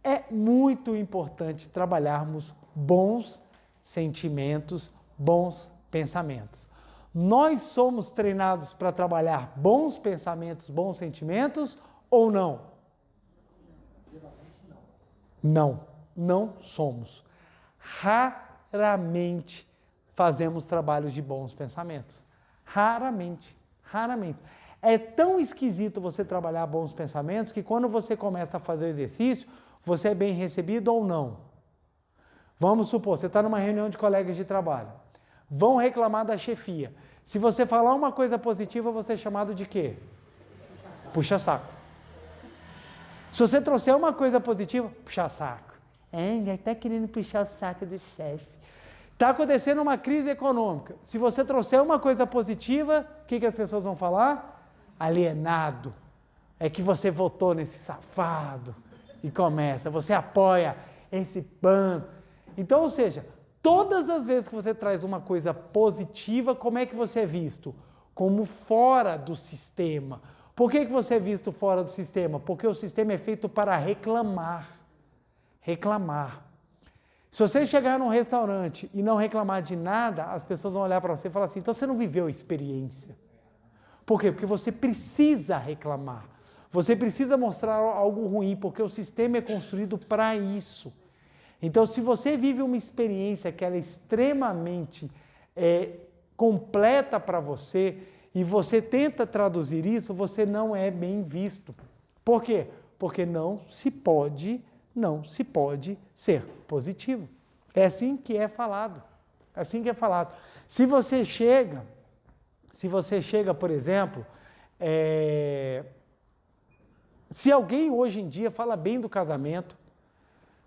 Speaker 1: é muito importante trabalharmos bons sentimentos, bons pensamentos. Nós somos treinados para trabalhar bons pensamentos, bons sentimentos ou não? Não somos. Raramente fazemos trabalhos de bons pensamentos. Raramente. É tão esquisito você trabalhar bons pensamentos que quando você começa a fazer o exercício, você é bem recebido ou não. Vamos supor, você está numa reunião de colegas de trabalho. Vão reclamar da chefia. Se você falar uma coisa positiva, você é chamado de quê? Puxa-saco. Se você trouxer uma coisa positiva, puxa-saco. Já está querendo puxar o saco do chefe. Está acontecendo uma crise econômica. Se você trouxer uma coisa positiva, o que as pessoas vão falar? Alienado. É que você votou nesse safado. E começa, você apoia esse bando. Então, ou seja, todas as vezes que você traz uma coisa positiva, como é que você é visto? Como fora do sistema. Por que você é visto fora do sistema? Porque o sistema é feito para reclamar. Reclamar. Se você chegar num restaurante e não reclamar de nada, as pessoas vão olhar para você e falar assim, então você não viveu a experiência. Por quê? Porque você precisa reclamar. Você precisa mostrar algo ruim, porque o sistema é construído para isso. Então, se você vive uma experiência que ela é extremamente completa para você e você tenta traduzir isso, você não é bem visto. Por quê? Porque não se pode ser positivo. É assim que é falado. É assim que é falado. Se você chega, por exemplo, se alguém hoje em dia fala bem do casamento,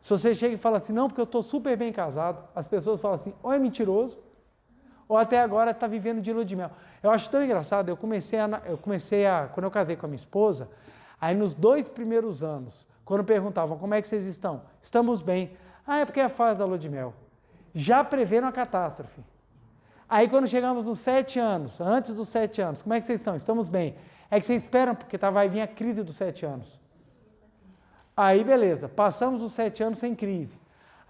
Speaker 1: se você chega e fala assim, não, porque eu estou super bem casado, as pessoas falam assim, ou é mentiroso, ou até agora está vivendo de lua de mel. Eu acho tão engraçado, eu comecei a, quando eu casei com a minha esposa, aí nos 2 primeiros anos, quando perguntavam, como é que vocês estão? Estamos bem. É porque é a fase da lua de mel. Já prevendo a catástrofe. Aí quando chegamos nos 7 anos, antes dos 7 anos, como é que vocês estão? Estamos bem. É que vocês esperam, porque vai vir a crise dos 7 anos. Aí beleza, passamos os 7 anos sem crise.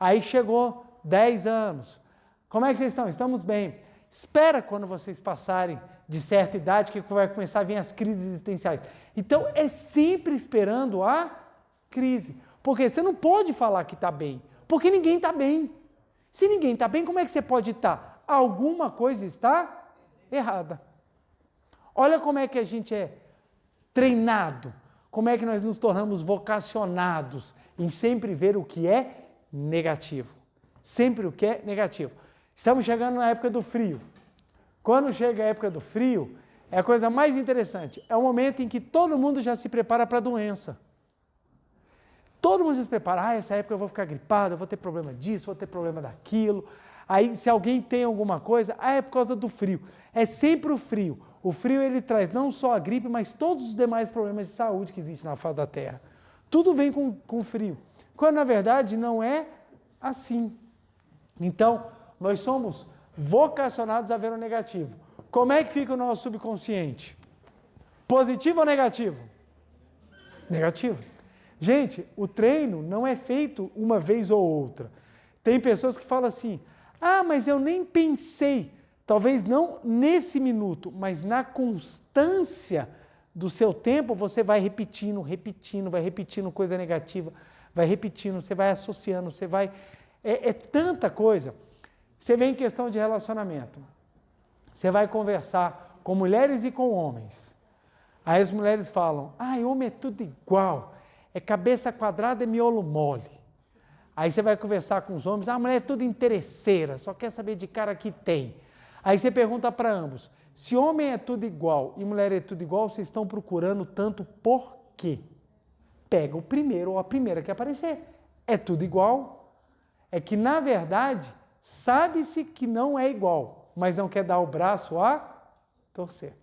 Speaker 1: Aí chegou 10 anos. Como é que vocês estão? Estamos bem. Espera quando vocês passarem de certa idade que vai começar a vir as crises existenciais. Então é sempre esperando a crise. Porque você não pode falar que está bem, porque ninguém está bem. Se ninguém está bem, como é que você pode estar? alguma coisa está errada. Olha como é que a gente é treinado, como é que nós nos tornamos vocacionados em sempre ver o que é negativo. Sempre o que é negativo. Estamos chegando na época do frio. Quando chega a época do frio, é a coisa mais interessante. É o momento em que todo mundo já se prepara para a doença. Todo mundo já se prepara. Essa época eu vou ficar gripado, eu vou ter problema disso, vou ter problema daquilo. Aí, se alguém tem alguma coisa, é por causa do frio. É sempre o frio. O frio, ele traz não só a gripe, mas todos os demais problemas de saúde que existem na face da Terra. Tudo vem com frio. Quando, na verdade, não é assim. Então, nós somos vocacionados a ver o negativo. Como é que fica o nosso subconsciente? Positivo ou negativo? Negativo. Gente, o treino não é feito uma vez ou outra. Tem pessoas que falam assim, mas eu nem pensei, talvez não nesse minuto, mas na constância do seu tempo, você vai repetindo coisa negativa, vai repetindo, você vai associando, você vai... É tanta coisa. Você vê em questão de relacionamento. Você vai conversar com mulheres e com homens. Aí as mulheres falam, homem é tudo igual, é cabeça quadrada e miolo mole. Aí você vai conversar com os homens, a mulher é tudo interesseira, só quer saber de cara que tem. Aí você pergunta para ambos, se homem é tudo igual e mulher é tudo igual, vocês estão procurando tanto por quê? Pega o primeiro ou a primeira que aparecer. É tudo igual. É que, na verdade, sabe-se que não é igual, mas não quer dar o braço a torcer.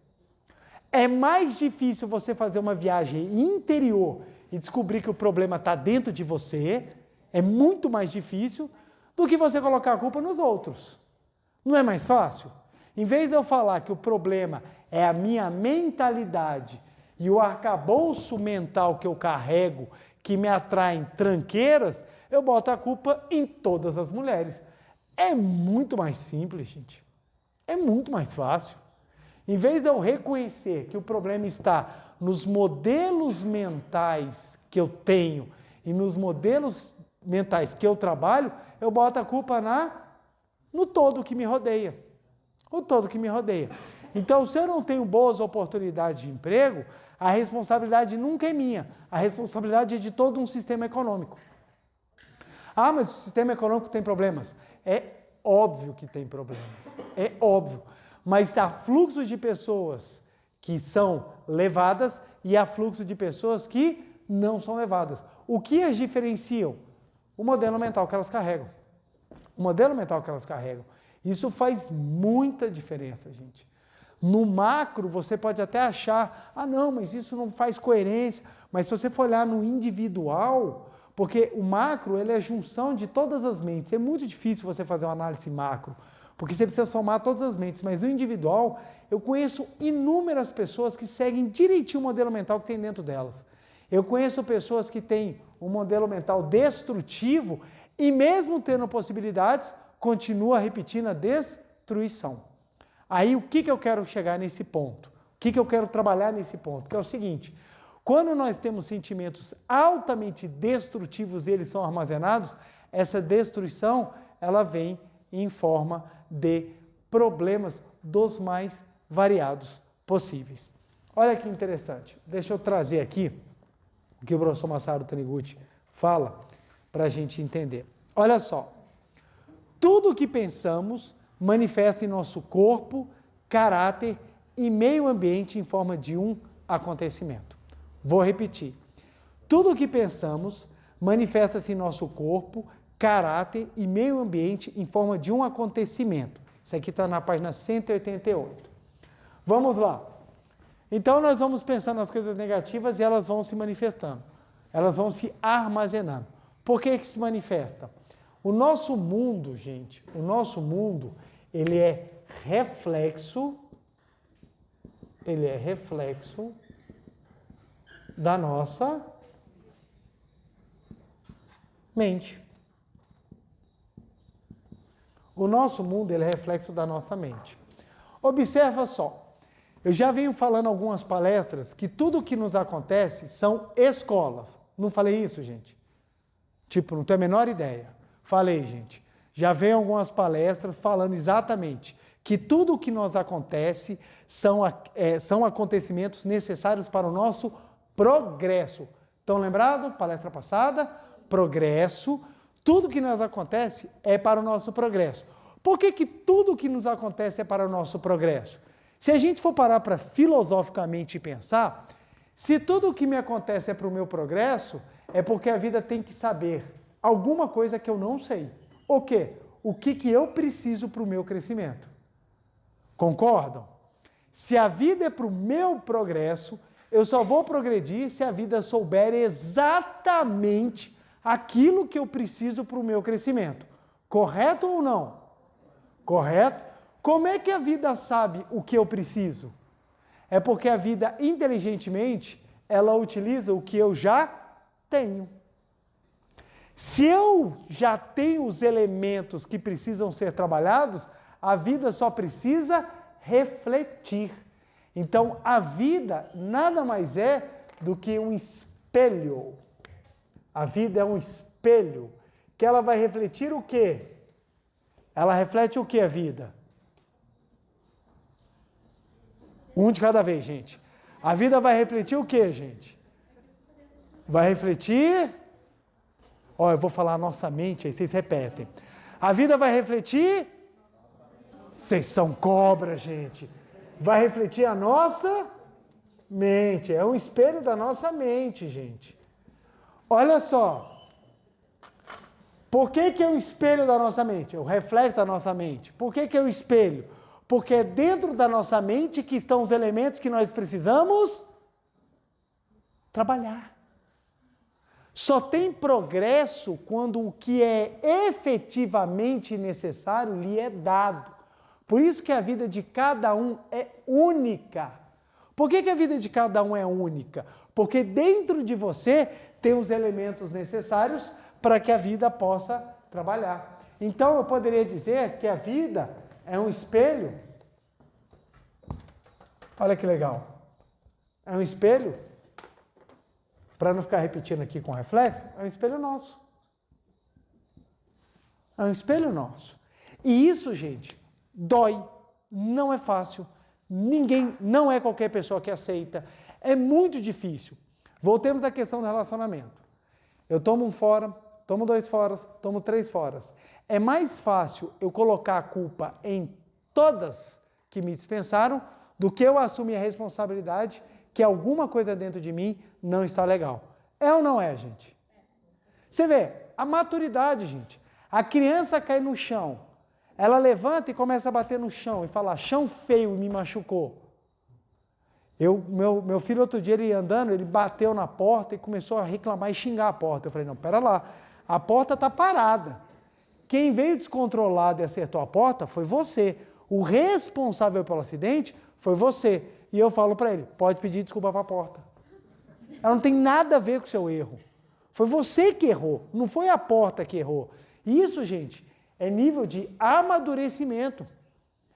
Speaker 1: É mais difícil você fazer uma viagem interior e descobrir que o problema está dentro de você, é muito mais difícil do que você colocar a culpa nos outros. Não é mais fácil? Em vez de eu falar que o problema é a minha mentalidade e o arcabouço mental que eu carrego, que me atraem tranqueiras, eu boto a culpa em todas as mulheres. É muito mais simples, gente. É muito mais fácil. Em vez de eu reconhecer que o problema está nos modelos mentais que eu tenho e nos modelos mentais que eu trabalho, eu boto a culpa no todo que me rodeia. O todo que me rodeia. Então, se eu não tenho boas oportunidades de emprego, a responsabilidade nunca é minha. A responsabilidade é de todo um sistema econômico. Mas o sistema econômico tem problemas. É óbvio que tem problemas. É óbvio. Mas há fluxo de pessoas que são levadas e há fluxo de pessoas que não são levadas. O que as diferenciam? O modelo mental que elas carregam. O modelo mental que elas carregam. Isso faz muita diferença, gente. No macro, você pode até achar, não, mas isso não faz coerência. Mas se você for olhar no individual, porque o macro ele é a junção de todas as mentes. É muito difícil você fazer uma análise macro, porque você precisa somar todas as mentes. Mas no individual, eu conheço inúmeras pessoas que seguem direitinho o modelo mental que tem dentro delas. Eu conheço pessoas que têm um modelo mental destrutivo e mesmo tendo possibilidades, continua repetindo a destruição. Aí o que eu quero chegar nesse ponto? O que eu quero trabalhar nesse ponto? Que é o seguinte, quando nós temos sentimentos altamente destrutivos e eles são armazenados, essa destruição, ela vem em forma de problemas dos mais variados possíveis. Olha que interessante, deixa eu trazer aqui o que o professor Masaru Taniguchi fala para a gente entender. Olha só, tudo o que pensamos manifesta em nosso corpo, caráter e meio ambiente em forma de um acontecimento. Vou repetir. Tudo o que pensamos manifesta-se em nosso corpo, caráter e meio ambiente em forma de um acontecimento. Isso aqui está na página 188. Vamos lá. Então, nós vamos pensando nas coisas negativas e elas vão se manifestando. Elas vão se armazenando. Por que se manifesta? O nosso mundo, gente, ele é reflexo da nossa mente. O nosso mundo, ele é reflexo da nossa mente. Observa só. Eu já venho falando em algumas palestras que tudo o que nos acontece são escolas. Não falei isso, gente? Não tenho a menor ideia. Falei, gente. já veio algumas palestras falando exatamente que tudo o que nos acontece são acontecimentos necessários para o nosso progresso. Estão lembrados? Palestra passada? Progresso. Tudo que nos acontece é para o nosso progresso. Por que tudo que nos acontece é para o nosso progresso? Se a gente for parar para filosoficamente pensar, se tudo o que me acontece é para o meu progresso, é porque a vida tem que saber alguma coisa que eu não sei. O quê? O que eu preciso para o meu crescimento. Concordam? Se a vida é para o meu progresso, eu só vou progredir se a vida souber exatamente aquilo que eu preciso para o meu crescimento. Correto ou não? Correto? Como é que a vida sabe o que eu preciso? É porque a vida, inteligentemente, ela utiliza o que eu já tenho. Se eu já tenho os elementos que precisam ser trabalhados, a vida só precisa refletir. Então, a vida nada mais é do que um espelho. A vida é um espelho que ela vai refletir o quê? Ela reflete o que a vida? Um de cada vez, gente. A vida vai refletir o que, gente? Vai refletir... Ó, eu vou falar a nossa mente, aí vocês repetem. A vida vai refletir... Vocês são cobra, gente. Vai refletir a nossa mente. É um espelho da nossa mente, gente. Olha só. Por que é o espelho da nossa mente? É o reflexo da nossa mente. Por que é o espelho? Porque é dentro da nossa mente que estão os elementos que nós precisamos trabalhar. Só tem progresso quando o que é efetivamente necessário lhe é dado. Por isso que a vida de cada um é única. Por que a vida de cada um é única? Porque dentro de você tem os elementos necessários para que a vida possa trabalhar. Então eu poderia dizer que a vida é um espelho. Olha que legal. É um espelho, para não ficar repetindo aqui com reflexo, é um espelho nosso. É um espelho nosso. E isso, gente, dói, não é fácil, não é qualquer pessoa que aceita, é muito difícil. Voltemos à questão do relacionamento. Eu tomo um fora, tomo 2 foras, tomo 3 foras. É mais fácil eu colocar a culpa em todas que me dispensaram do que eu assumir a responsabilidade que alguma coisa dentro de mim não está legal. É ou não é, gente? Você vê, a maturidade, gente. A criança cai no chão, ela levanta e começa a bater no chão e fala, chão feio, me machucou. Meu filho outro dia, ele andando, ele bateu na porta e começou a reclamar e xingar a porta. Eu falei, não, pera lá, a porta está parada. Quem veio descontrolado e acertou a porta foi você. O responsável pelo acidente foi você. E eu falo para ele, pode pedir desculpa para a porta. Ela não tem nada a ver com o seu erro. Foi você que errou, não foi a porta que errou. Isso, gente, é nível de amadurecimento.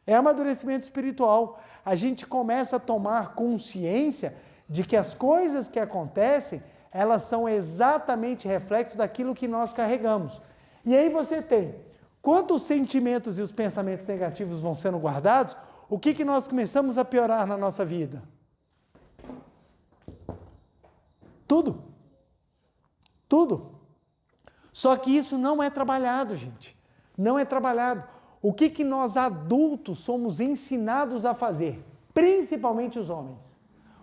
Speaker 1: É amadurecimento espiritual. A gente começa a tomar consciência de que as coisas que acontecem, elas são exatamente reflexo daquilo que nós carregamos. E aí você tem, quando os sentimentos e os pensamentos negativos vão sendo guardados, o que nós começamos a piorar na nossa vida? Tudo. Tudo. Só que isso não é trabalhado, gente. Não é trabalhado. O que nós adultos somos ensinados a fazer? Principalmente os homens.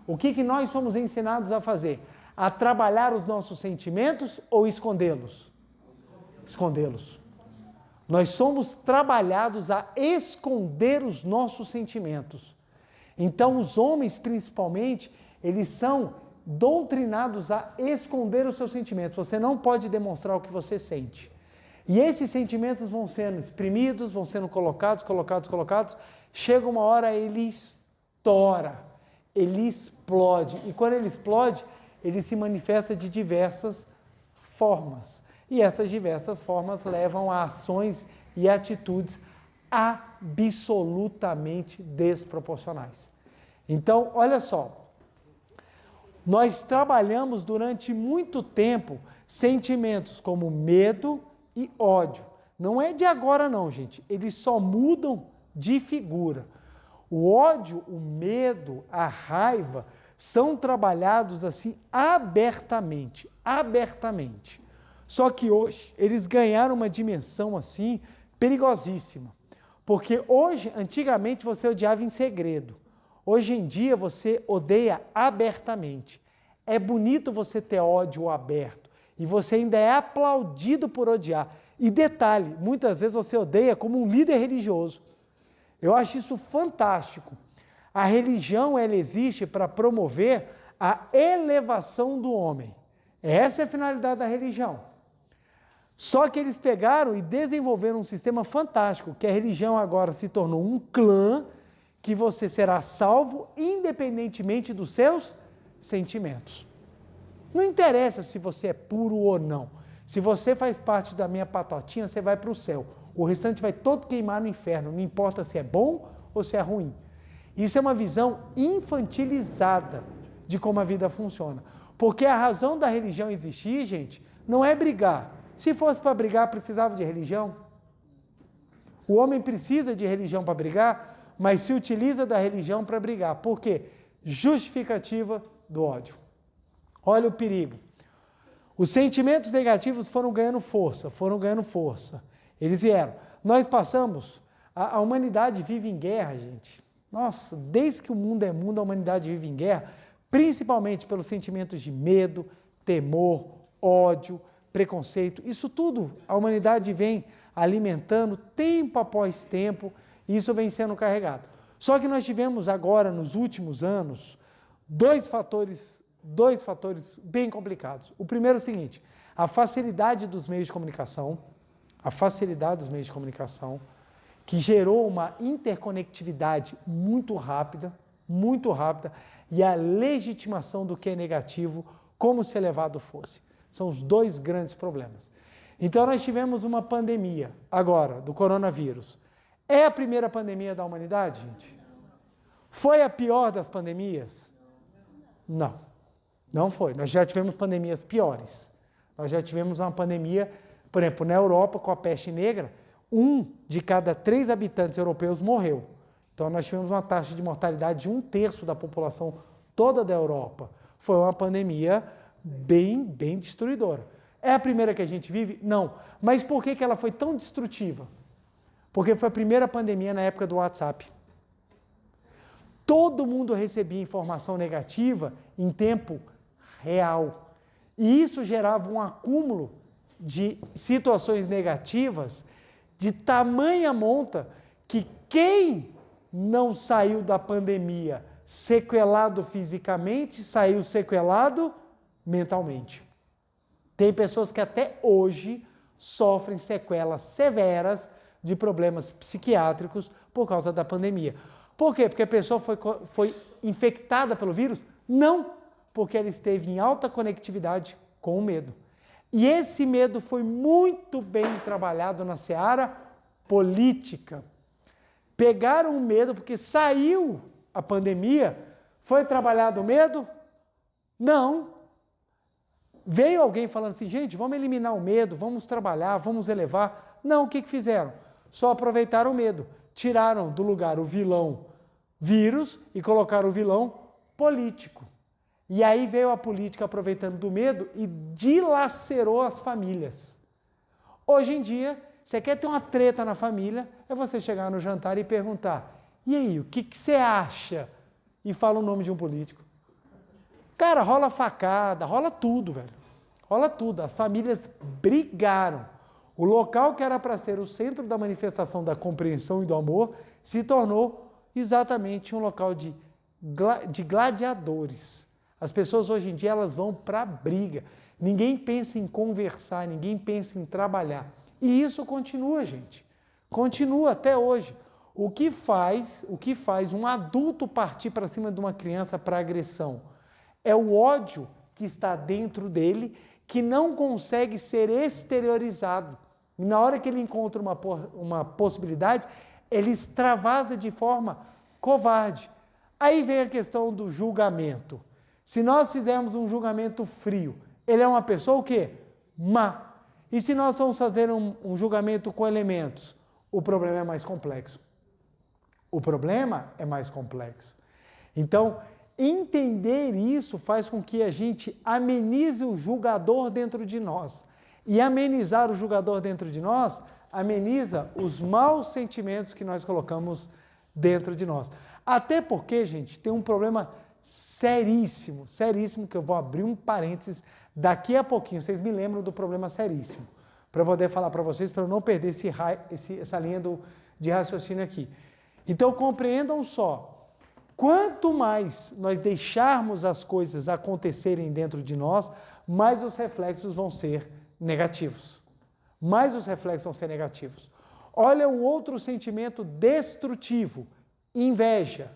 Speaker 1: O que nós somos ensinados a fazer? A trabalhar os nossos sentimentos ou escondê-los? Escondê-los. Nós somos trabalhados a esconder os nossos sentimentos. Então, os homens, principalmente, eles são doutrinados a esconder os seus sentimentos. Você não pode demonstrar o que você sente. E esses sentimentos vão sendo exprimidos, vão sendo colocados. Chega uma hora, ele estoura, ele explode. E quando ele explode, ele se manifesta de diversas formas. E essas diversas formas levam a ações e atitudes absolutamente desproporcionais. Então, olha só, nós trabalhamos durante muito tempo sentimentos como medo e ódio. Não é de agora não, gente. Eles só mudam de figura. O ódio, o medo, a raiva são trabalhados assim abertamente, abertamente. Só que hoje eles ganharam uma dimensão assim perigosíssima. Porque hoje, antigamente você odiava em segredo. Hoje em dia você odeia abertamente. É bonito você ter ódio aberto e você ainda é aplaudido por odiar. E detalhe, muitas vezes você odeia como um líder religioso. Eu acho isso fantástico. A religião, ela existe para promover a elevação do homem. Essa é a finalidade da religião. Só que eles pegaram e desenvolveram um sistema fantástico, que a religião agora se tornou um clã que você será salvo independentemente dos seus sentimentos. Não interessa se você é puro ou não. Se você faz parte da minha patotinha, você vai para o céu. O restante vai todo queimar no inferno, não importa se é bom ou se é ruim. Isso é uma visão infantilizada de como a vida funciona. Porque a razão da religião existir, gente, não é brigar. Se fosse para brigar, precisava de religião? O homem precisa de religião para brigar, mas se utiliza da religião para brigar. Por quê? Justificativa do ódio. Olha o perigo. Os sentimentos negativos foram ganhando força, Eles vieram. Nós passamos, a humanidade vive em guerra, gente. Nossa, desde que o mundo é mundo, a humanidade vive em guerra, principalmente pelos sentimentos de medo, temor, ódio, preconceito. Isso tudo a humanidade vem alimentando tempo após tempo e isso vem sendo carregado. Só que nós tivemos agora, nos últimos anos, dois fatores bem complicados. O primeiro é o seguinte, a facilidade dos meios de comunicação, que gerou uma interconectividade muito rápida, e a legitimação do que é negativo, como se elevado fosse. São os dois grandes problemas. Então nós tivemos uma pandemia, agora, do coronavírus. É a primeira pandemia da humanidade, gente? Foi a pior das pandemias? Não, não foi. Nós já tivemos pandemias piores. Nós já tivemos uma pandemia, por exemplo, na Europa, com a peste negra, 1 de cada 3 habitantes europeus morreu. Então nós tivemos uma taxa de mortalidade de 1/3 da população toda da Europa. Foi uma pandemia bem destruidora. É a primeira que a gente vive? Não. Mas por que ela foi tão destrutiva? Porque foi a primeira pandemia na época do WhatsApp. Todo mundo recebia informação negativa em tempo real. E isso gerava um acúmulo de situações negativas de tamanha monta que quem não saiu da pandemia sequelado fisicamente, saiu sequelado mentalmente. Tem pessoas que até hoje sofrem sequelas severas de problemas psiquiátricos por causa da pandemia. Por quê? Porque a pessoa foi infectada pelo vírus? Não, porque ela esteve em alta conectividade com o medo. E esse medo foi muito bem trabalhado na seara política. Pegaram o medo porque saiu a pandemia, foi trabalhado o medo? Não. Veio alguém falando assim, gente, vamos eliminar o medo, vamos trabalhar, vamos elevar. Não, o que fizeram? Só aproveitaram o medo. Tiraram do lugar o vilão vírus e colocaram o vilão político. E aí veio a política aproveitando do medo e dilacerou as famílias. Hoje em dia, você quer ter uma treta na família, é você chegar no jantar e perguntar, e aí, o que você acha? E fala o nome de um político. Cara, rola facada, rola tudo, velho. Rola tudo. As famílias brigaram. O local que era para ser o centro da manifestação da compreensão e do amor se tornou exatamente um local de gladiadores. As pessoas hoje em dia elas vão para a briga. Ninguém pensa em conversar, ninguém pensa em trabalhar. E isso continua, gente. Continua até hoje. O que faz um adulto partir para cima de uma criança para agressão? É o ódio que está dentro dele, que não consegue ser exteriorizado. E na hora que ele encontra uma possibilidade, ele extravasa de forma covarde. Aí vem a questão do julgamento. Se nós fizermos um julgamento frio, ele é uma pessoa o quê? Má. E se nós vamos fazer um julgamento com elementos? O problema é mais complexo. O problema é mais complexo. Então, entender isso faz com que a gente amenize o julgador dentro de nós. E amenizar o julgador dentro de nós, ameniza os maus sentimentos que nós colocamos dentro de nós. Até porque, gente, tem um problema seríssimo, seríssimo, que eu vou abrir um parênteses daqui a pouquinho. Vocês me lembram do problema seríssimo, para eu poder falar para vocês, para eu não perder essa linha de raciocínio aqui. Então, compreendam só, quanto mais nós deixarmos as coisas acontecerem dentro de nós, mais os reflexos vão ser negativos. Mais os reflexos vão ser negativos. Olha o outro sentimento destrutivo, inveja.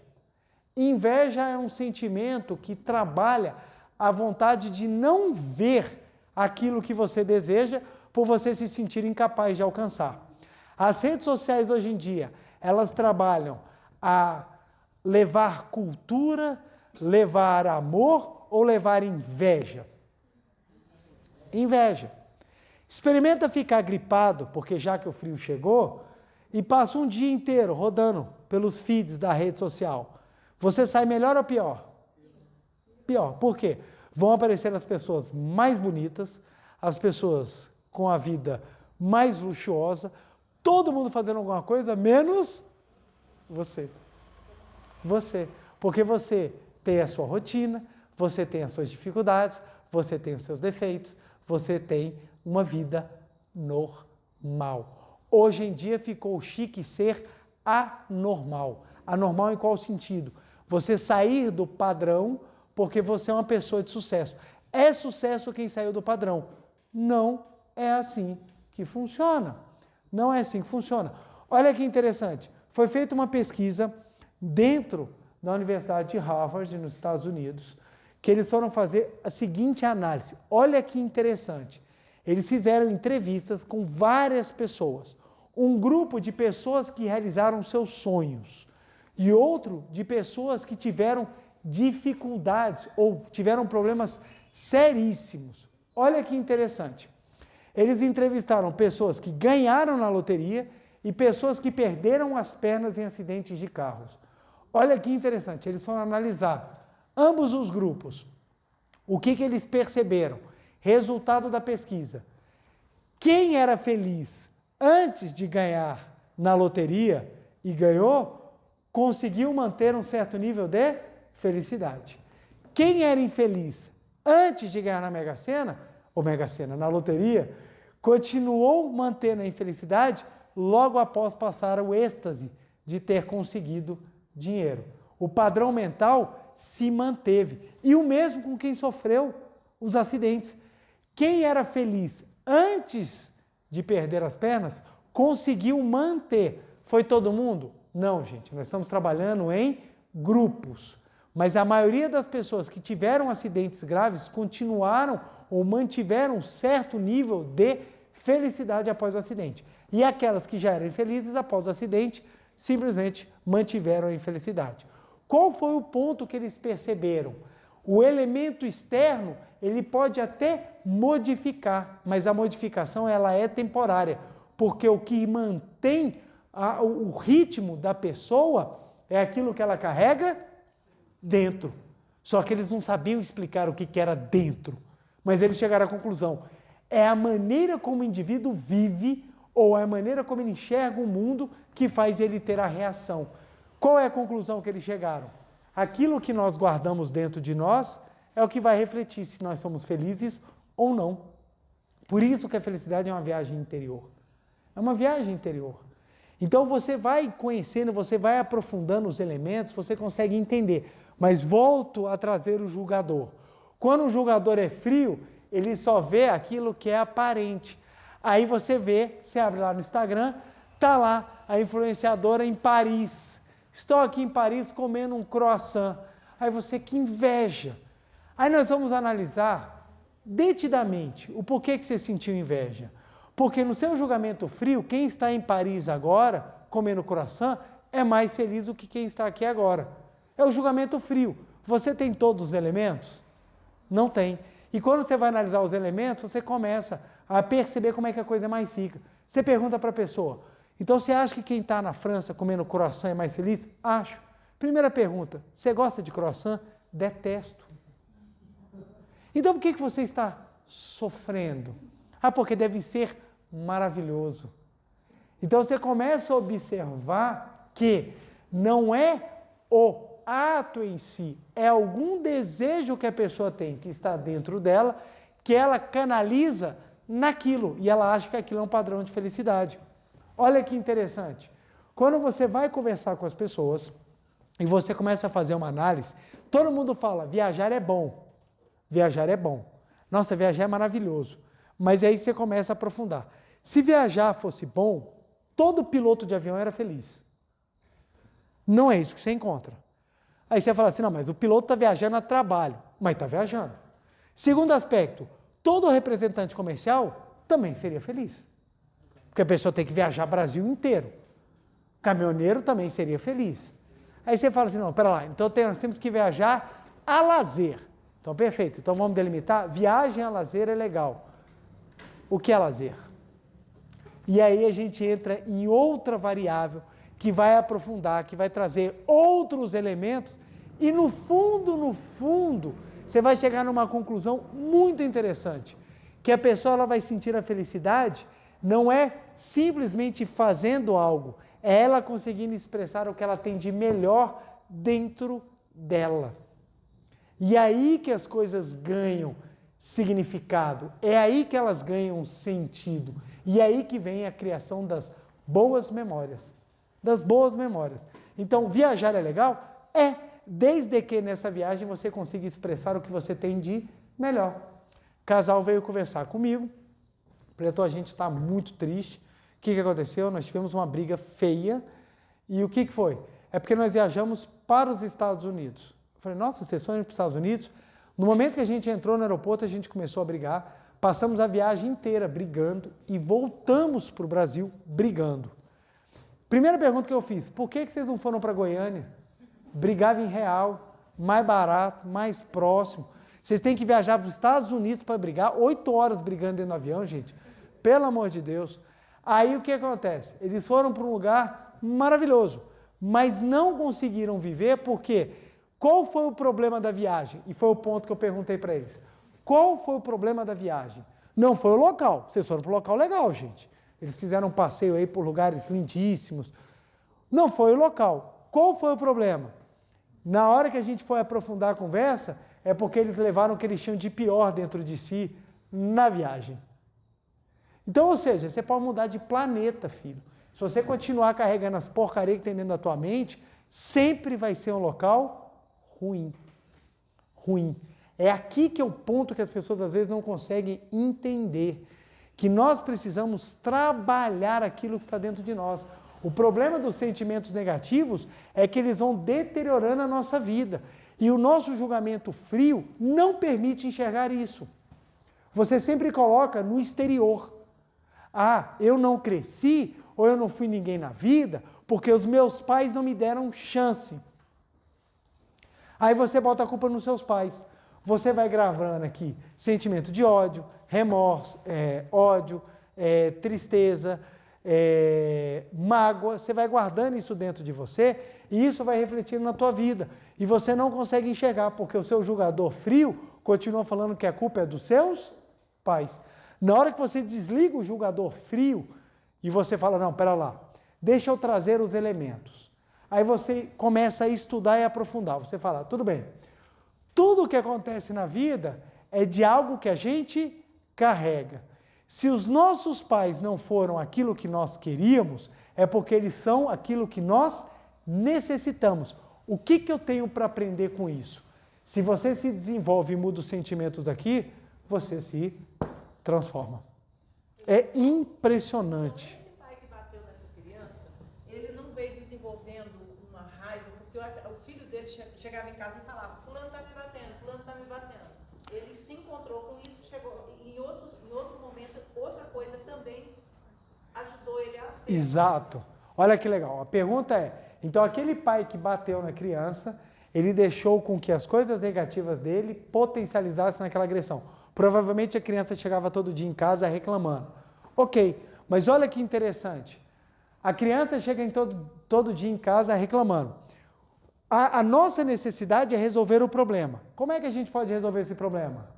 Speaker 1: Inveja é um sentimento que trabalha a vontade de não ver aquilo que você deseja por você se sentir incapaz de alcançar. As redes sociais hoje em dia, elas trabalham a levar cultura, levar amor ou levar inveja? Inveja. Experimenta ficar gripado, porque já que o frio chegou, e passa um dia inteiro rodando pelos feeds da rede social. Você sai melhor ou pior? Pior. Por quê? Vão aparecer as pessoas mais bonitas, as pessoas com a vida mais luxuosa, todo mundo fazendo alguma coisa, menos você. Você. Porque você tem a sua rotina, você tem as suas dificuldades, você tem os seus defeitos, você tem uma vida normal. Hoje em dia ficou chique ser anormal. Anormal em qual sentido? Você sair do padrão porque você é uma pessoa de sucesso. É sucesso quem saiu do padrão. Não é assim que funciona. Não é assim que funciona. Olha que interessante. Foi feita uma pesquisa dentro da Universidade de Harvard, nos Estados Unidos, que eles foram fazer a seguinte análise. Olha que interessante. Eles fizeram entrevistas com várias pessoas. Um grupo de pessoas que realizaram seus sonhos e outro de pessoas que tiveram dificuldades ou tiveram problemas seríssimos. Olha que interessante. Eles entrevistaram pessoas que ganharam na loteria e pessoas que perderam as pernas em acidentes de carros. Olha que interessante, eles foram analisar ambos os grupos. O que eles perceberam? Resultado da pesquisa. Quem era feliz antes de ganhar na loteria e ganhou, conseguiu manter um certo nível de felicidade. Quem era infeliz antes de ganhar na Mega Sena, ou Mega Sena, na loteria, continuou mantendo a infelicidade logo após passar o êxtase de ter conseguido dinheiro. O padrão mental se manteve. E o mesmo com quem sofreu os acidentes. Quem era feliz antes de perder as pernas, conseguiu manter. Foi todo mundo? Não, gente. Nós estamos trabalhando em grupos. Mas a maioria das pessoas que tiveram acidentes graves continuaram ou mantiveram um certo nível de felicidade após o acidente. E aquelas que já eram infelizes após o acidente, simplesmente mantiveram a infelicidade. Qual foi o ponto que eles perceberam? O elemento externo, ele pode até modificar, mas a modificação ela é temporária, porque o que mantém o ritmo da pessoa é aquilo que ela carrega dentro. Só que eles não sabiam explicar o que era dentro, mas eles chegaram à conclusão. É a maneira como o indivíduo vive ou é a maneira como ele enxerga o mundo que faz ele ter a reação. Qual é a conclusão que eles chegaram? Aquilo que nós guardamos dentro de nós é o que vai refletir se nós somos felizes ou não. Por isso que a felicidade é uma viagem interior. É uma viagem interior. Então você vai conhecendo, você vai aprofundando os elementos, você consegue entender. Mas volto a trazer o julgador. Quando o julgador é frio, ele só vê aquilo que é aparente. Aí você vê, você abre lá no Instagram, tá lá a influenciadora em Paris. Estou aqui em Paris comendo um croissant. Aí você, que inveja. Aí nós vamos analisar detidamente o porquê que você sentiu inveja. Porque no seu julgamento frio, quem está em Paris agora, comendo croissant, é mais feliz do que quem está aqui agora. É o julgamento frio. Você tem todos os elementos? Não tem. E quando você vai analisar os elementos, você começa a perceber como é que a coisa é mais rica. Você pergunta para a pessoa, então você acha que quem está na França comendo croissant é mais feliz? Acho. Primeira pergunta, você gosta de croissant? Detesto. Então por que você está sofrendo? Ah, porque deve ser maravilhoso. Então você começa a observar que não é o ato em si, é algum desejo que a pessoa tem, que está dentro dela, que ela canaliza naquilo, e ela acha que aquilo é um padrão de felicidade. Olha que interessante, quando você vai conversar com as pessoas, e você começa a fazer uma análise, todo mundo fala, viajar é bom, nossa, viajar é maravilhoso, mas aí você começa a aprofundar. Se viajar fosse bom, todo piloto de avião era feliz. Não é isso que você encontra. Aí você fala assim, não, mas o piloto está viajando a trabalho, mas está viajando. Segundo aspecto, todo representante comercial também seria feliz. Porque a pessoa tem que viajar o Brasil inteiro. Caminhoneiro também seria feliz. Aí você fala assim, não, pera lá, então nós temos que viajar a lazer. Então, perfeito, então vamos delimitar, viagem a lazer é legal. O que é lazer? E aí a gente entra em outra variável que vai aprofundar, que vai trazer outros elementos e no fundo, você vai chegar numa conclusão muito interessante, que a pessoa ela vai sentir a felicidade não é simplesmente fazendo algo, é ela conseguindo expressar o que ela tem de melhor dentro dela. E é aí que as coisas ganham significado, é aí que elas ganham sentido, e é aí que vem a criação das boas memórias. Então, viajar é legal? É, desde que nessa viagem você consiga expressar o que você tem de melhor. O casal veio conversar comigo, a gente está muito triste. O que aconteceu? Nós tivemos uma briga feia, e o que foi? É porque nós viajamos para os Estados Unidos. Eu falei, nossa, vocês foram para os Estados Unidos? No momento que a gente entrou no aeroporto, a gente começou a brigar, passamos a viagem inteira brigando e voltamos para o Brasil brigando. Primeira pergunta que eu fiz, por que vocês não foram para Goiânia? Brigava em real, mais barato, mais próximo. Vocês têm que viajar para os Estados Unidos para brigar, 8 horas brigando dentro do avião, gente. Pelo amor de Deus. Aí o que acontece? Eles foram para um lugar maravilhoso, mas não conseguiram viver porque qual foi o problema da viagem? E foi o ponto que eu perguntei para eles. Qual foi o problema da viagem? Não foi o local. Vocês foram para um local legal, gente. Eles fizeram um passeio aí por lugares lindíssimos. Não foi o local. Qual foi o problema? Na hora que a gente foi aprofundar a conversa, é porque eles levaram o que eles tinham de pior dentro de si na viagem. Então, ou seja, você pode mudar de planeta, filho. Se você continuar carregando as porcarias que tem dentro da tua mente, sempre vai ser um local ruim. Ruim. É aqui que é o ponto que as pessoas às vezes não conseguem entender. Que nós precisamos trabalhar aquilo que está dentro de nós. O problema dos sentimentos negativos é que eles vão deteriorando a nossa vida. E o nosso julgamento frio não permite enxergar isso. Você sempre coloca no exterior. Ah, eu não cresci ou eu não fui ninguém na vida porque os meus pais não me deram chance. Aí você bota a culpa nos seus pais. Você vai gravando aqui sentimento de ódio, remorso, tristeza, mágoa. Você vai guardando isso dentro de você e isso vai refletindo na tua vida. E você não consegue enxergar porque o seu julgador frio continua falando que a culpa é dos seus pais. Na hora que você desliga o julgador frio e você fala, não, pera lá, deixa eu trazer os elementos. Aí você começa a estudar e aprofundar. Você fala, tudo bem, tudo o que acontece na vida é de algo que a gente carrega. Se os nossos pais não foram aquilo que nós queríamos, é porque eles são aquilo que nós necessitamos. O que eu tenho para aprender com isso? Se você se desenvolve e muda os sentimentos daqui, você se transforma. É impressionante.
Speaker 2: Esse pai que bateu nessa criança, ele não veio desenvolvendo uma raiva, porque o filho dele chegava em casa e falava, fulano está me batendo, fulano está me batendo. Ele se encontrou com isso, chegou em outro momento, outra coisa também ajudou ele a...
Speaker 1: Exato. Olha que legal. A pergunta é, então aquele pai que bateu na criança, ele deixou com que as coisas negativas dele potencializassem naquela agressão. Provavelmente a criança chegava todo dia em casa reclamando. Ok, mas olha que interessante. A criança chega todo dia em casa reclamando. A nossa necessidade é resolver o problema. Como é que a gente pode resolver esse problema?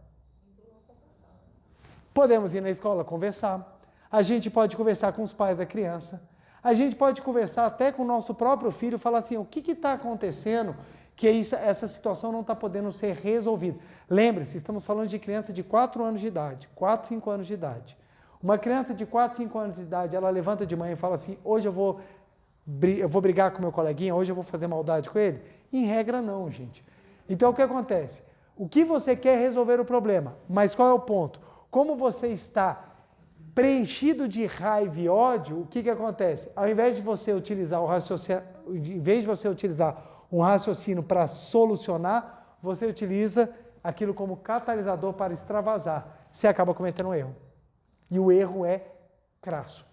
Speaker 1: Podemos ir na escola conversar. A gente pode conversar com os pais da criança. A gente pode conversar até com o nosso próprio filho, falar assim, o que está acontecendo que essa situação não está podendo ser resolvida. Lembre-se, estamos falando de criança de 4 anos de idade, 4, 5 anos de idade. Uma criança de 4, 5 anos de idade, ela levanta de manhã e fala assim, hoje eu vou brigar com meu coleguinha, hoje eu vou fazer maldade com ele? Em regra não, gente. Então o que acontece? O que você quer é resolver o problema, mas qual é o ponto? Como você está preenchido de raiva e ódio, o que acontece? Ao invés de você utilizar um raciocínio para solucionar, você utiliza aquilo como catalisador para extravasar. Você acaba cometendo um erro. E o erro é crasso.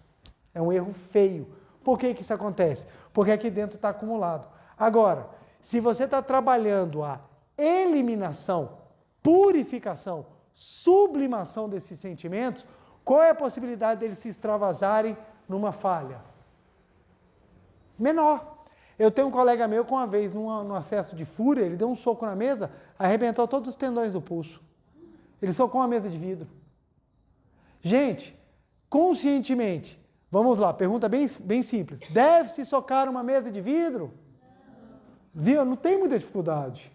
Speaker 1: É um erro feio. Por que isso acontece? Porque aqui dentro está acumulado. Agora, se você está trabalhando a eliminação, purificação, sublimação desses sentimentos, qual é a possibilidade deles se extravasarem numa falha? Menor. Eu tenho um colega meu que uma vez, num acesso de fúria, ele deu um soco na mesa, arrebentou todos os tendões do pulso. Ele socou uma mesa de vidro. Gente, conscientemente, vamos lá, pergunta bem simples. Deve-se socar uma mesa de vidro? Viu? Não tem muita dificuldade.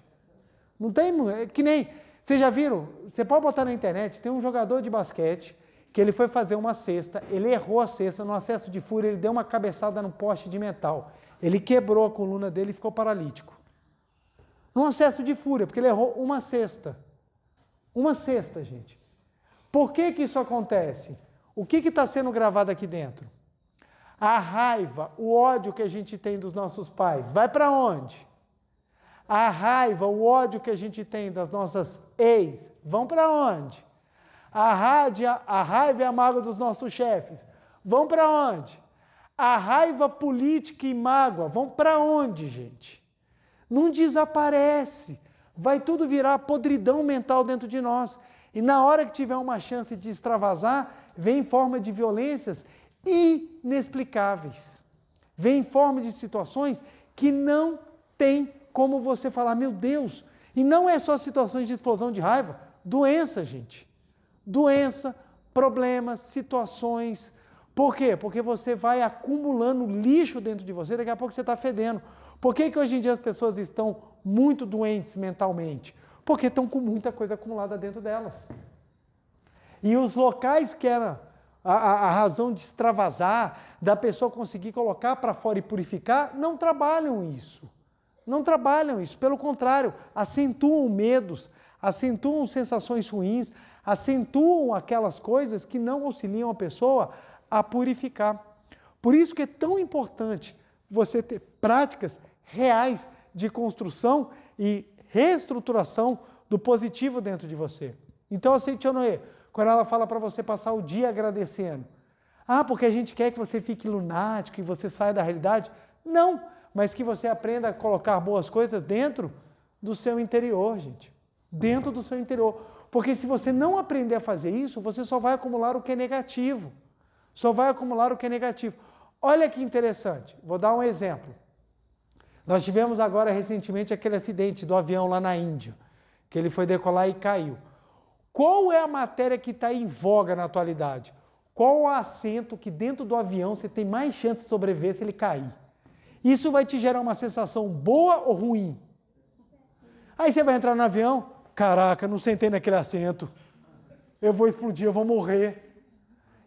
Speaker 1: Não tem, que nem, vocês já viram? Você pode botar na internet, tem um jogador de basquete que ele foi fazer uma cesta, ele errou a cesta, no acesso de fúria ele deu uma cabeçada no poste de metal. Ele quebrou a coluna dele e ficou paralítico. Num acesso de fúria, porque ele errou uma cesta. Uma cesta, gente. Por que isso acontece? O que está sendo gravado aqui dentro? A raiva, o ódio que a gente tem dos nossos pais, vai para onde? A raiva, o ódio que a gente tem das nossas ex, vão para onde? A raiva e a mágoa dos nossos chefes, vão para onde? A raiva política e mágoa, vão para onde, gente? Não desaparece. Vai tudo virar podridão mental dentro de nós. E na hora que tiver uma chance de extravasar, vem em forma de violências inexplicáveis. Vem em forma de situações que não tem como você falar, meu Deus. E não é só situações de explosão de raiva, doença, gente. Doença, problemas, situações. Por quê? Porque você vai acumulando lixo dentro de você, daqui a pouco você está fedendo. Por que hoje em dia as pessoas estão muito doentes mentalmente? Porque estão com muita coisa acumulada dentro delas. E os locais que era a razão de extravasar, da pessoa conseguir colocar para fora e purificar, não trabalham isso. Não trabalham isso. Pelo contrário, acentuam medos, acentuam sensações ruins, acentuam aquelas coisas que não auxiliam a pessoa a purificar. Por isso que é tão importante você ter práticas reais de construção e reestruturação do positivo dentro de você. Então, assim, tia Noê, quando ela fala para você passar o dia agradecendo, porque a gente quer que você fique lunático, que você saia da realidade. Não, mas que você aprenda a colocar boas coisas dentro do seu interior, gente. Dentro do seu interior. Porque se você não aprender a fazer isso, você só vai acumular o que é negativo. Só vai acumular o que é negativo. Olha que interessante, vou dar um exemplo. Nós tivemos agora recentemente aquele acidente do avião lá na Índia, que ele foi decolar e caiu. Qual é a matéria que está em voga na atualidade? Qual o assento que dentro do avião você tem mais chance de sobreviver se ele cair? Isso vai te gerar uma sensação boa ou ruim? Aí você vai entrar no avião, caraca, não sentei naquele assento, eu vou explodir, eu vou morrer.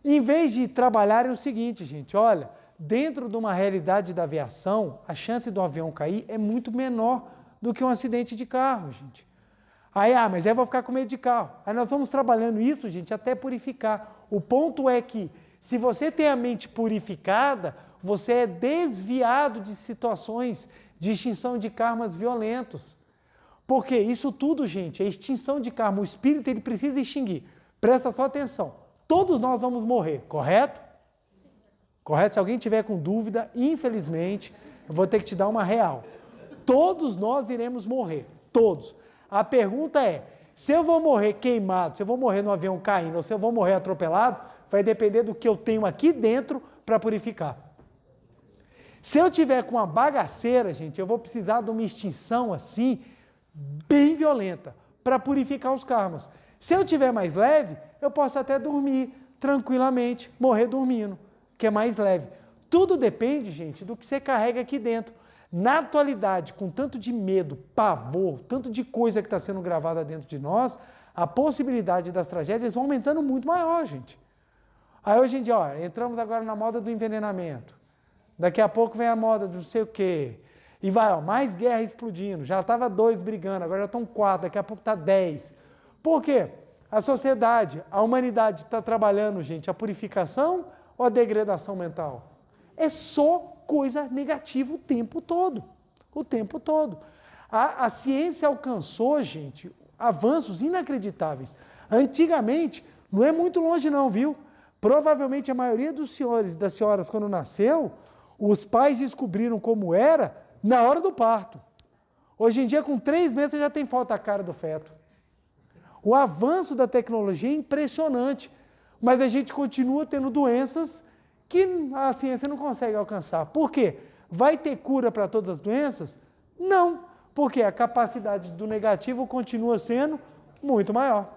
Speaker 1: Em vez de trabalharem o seguinte, gente, olha, dentro de uma realidade da aviação, a chance do avião cair é muito menor do que um acidente de carro, gente. Aí, mas eu vou ficar com medo de carro. Aí nós vamos trabalhando isso, gente, até purificar. O ponto é que, se você tem a mente purificada, você é desviado de situações de extinção de karmas violentos. Porque isso tudo, gente, é extinção de karma. O espírito, ele precisa extinguir. Presta só atenção. Todos nós vamos morrer, correto? Correto? Se alguém tiver com dúvida, infelizmente, eu vou ter que te dar uma real. Todos nós iremos morrer, todos. A pergunta é, Se eu vou morrer queimado, se eu vou morrer no avião caindo, ou se eu vou morrer atropelado, vai depender do que eu tenho aqui dentro para purificar. Se eu tiver com uma bagaceira, gente, eu vou precisar de uma extinção assim, bem violenta, para purificar os karmas. Se eu tiver mais leve, eu posso até dormir tranquilamente, morrer dormindo, que é mais leve. Tudo depende, gente, do que você carrega aqui dentro. Na atualidade, com tanto de medo, pavor, tanto de coisa que está sendo gravada dentro de nós, a possibilidade das tragédias vão aumentando muito maior, gente. Aí hoje em dia, ó, entramos agora na moda do envenenamento. Daqui a pouco vem a moda do não sei o quê. E vai, ó, mais guerra explodindo. Já estava 2 brigando, agora já estão 4, daqui a pouco está 10. Por quê? A sociedade, a humanidade está trabalhando, gente, a purificação ou a degradação mental? É só coisa negativa o tempo todo. O tempo todo. A ciência alcançou, gente, avanços inacreditáveis. Antigamente, não é muito longe não, viu? Provavelmente a maioria dos senhores e das senhoras, quando nasceu, os pais descobriram como era na hora do parto. Hoje em dia, com 3 meses, você já tem foto da cara do feto. O avanço da tecnologia é impressionante, mas a gente continua tendo doenças que a ciência não consegue alcançar. Por quê? Vai ter cura para todas as doenças? Não, porque a capacidade do negativo continua sendo muito maior.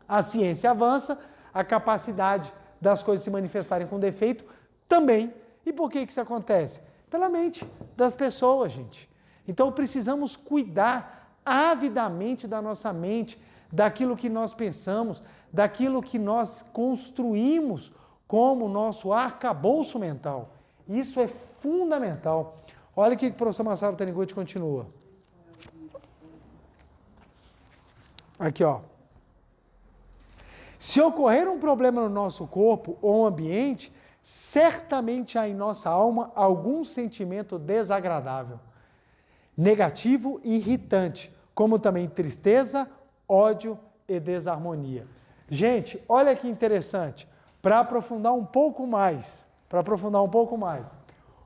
Speaker 1: A ciência avança, a capacidade das coisas se manifestarem com defeito também. E por que isso acontece? Pela mente das pessoas, gente. Então precisamos cuidar avidamente da nossa mente, daquilo que nós pensamos, daquilo que nós construímos como nosso arcabouço mental. Isso é fundamental. Olha o que o professor Massaro Taniguchi continua. Aqui, ó. Se ocorrer um problema no nosso corpo ou ambiente, certamente há em nossa alma algum sentimento desagradável, negativo e irritante, como também tristeza, ódio e desarmonia. Gente, olha que interessante, para aprofundar um pouco mais,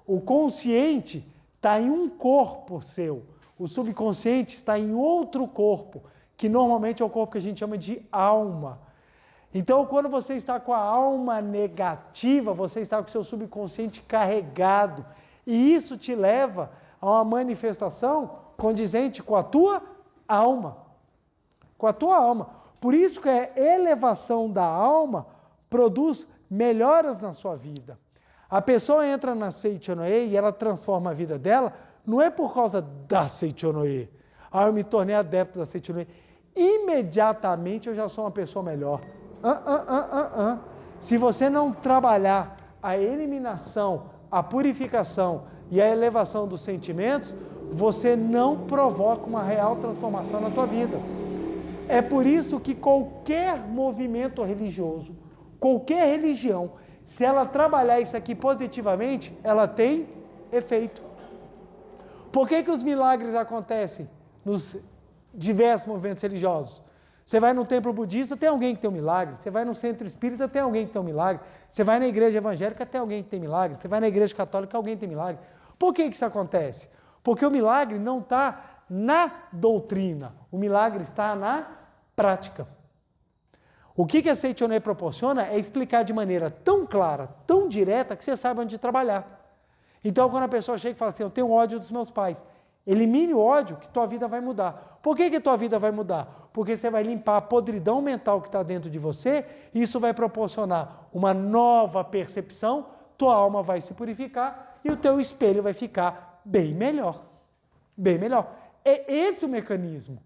Speaker 1: o consciente está em um corpo seu, o subconsciente está em outro corpo, que normalmente é o corpo que a gente chama de alma. Então, quando você está com a alma negativa, você está com o seu subconsciente carregado. E isso te leva a uma manifestação condizente com a tua alma. Com a tua alma. Por isso que a elevação da alma produz melhoras na sua vida. A pessoa entra na Seichonoye e ela transforma a vida dela, não é por causa da Seichonoye. Ah, eu me tornei adepto da Seichonoye. Imediatamente eu já sou uma pessoa melhor. Se você não trabalhar a eliminação, a purificação e a elevação dos sentimentos, você não provoca uma real transformação na tua vida. É por isso que qualquer movimento religioso, qualquer religião, se ela trabalhar isso aqui positivamente, ela tem efeito. Por que os milagres acontecem nos diversos movimentos religiosos? Você vai no templo budista, tem alguém que tem um milagre. Você vai no centro espírita, tem alguém que tem um milagre. Você vai na igreja evangélica, tem alguém que tem milagre. Você vai na igreja católica, alguém tem milagre. Por que isso acontece? Porque o milagre não está na doutrina. O milagre está na prática. O que a Seichonoye proporciona é explicar de maneira tão clara, tão direta, que você saiba onde trabalhar. Então, quando a pessoa chega e fala assim, eu tenho ódio dos meus pais, elimine o ódio que tua vida vai mudar. Por que tua vida vai mudar? Porque você vai limpar a podridão mental que está dentro de você, e isso vai proporcionar uma nova percepção, tua alma vai se purificar e o teu espelho vai ficar bem melhor. Bem melhor. É esse o mecanismo.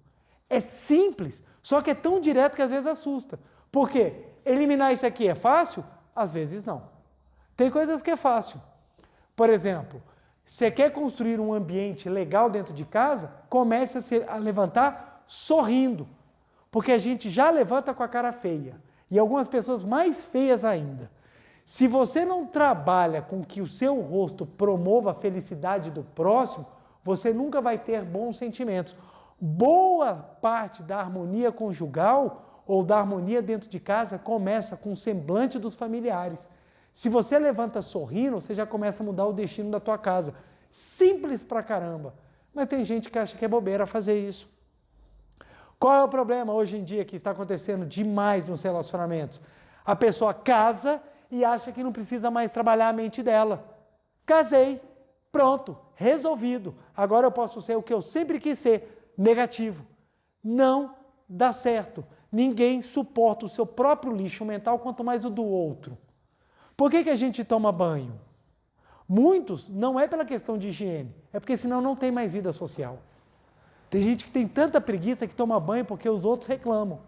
Speaker 1: É simples, só que é tão direto que às vezes assusta. Por quê? Eliminar isso aqui é fácil? Às vezes não. Tem coisas que é fácil. Por exemplo, você quer construir um ambiente legal dentro de casa? Comece a levantar sorrindo. Porque a gente já levanta com a cara feia. E algumas pessoas mais feias ainda. Se você não trabalha com que o seu rosto promova a felicidade do próximo, você nunca vai ter bons sentimentos. Boa parte da harmonia conjugal ou da harmonia dentro de casa começa com o semblante dos familiares. Se você levanta sorrindo, você já começa a mudar o destino da tua casa. Simples pra caramba. Mas tem gente que acha que é bobeira fazer isso. Qual é o problema hoje em dia que está acontecendo demais nos relacionamentos? A pessoa casa e acha que não precisa mais trabalhar a mente dela. Casei, pronto, resolvido. Agora eu posso ser o que eu sempre quis ser, negativo. Não dá certo. Ninguém suporta o seu próprio lixo mental, quanto mais o do outro. Por que a gente toma banho? Muitos não é pela questão de higiene, é porque senão não tem mais vida social. Tem gente que tem tanta preguiça que toma banho porque os outros reclamam.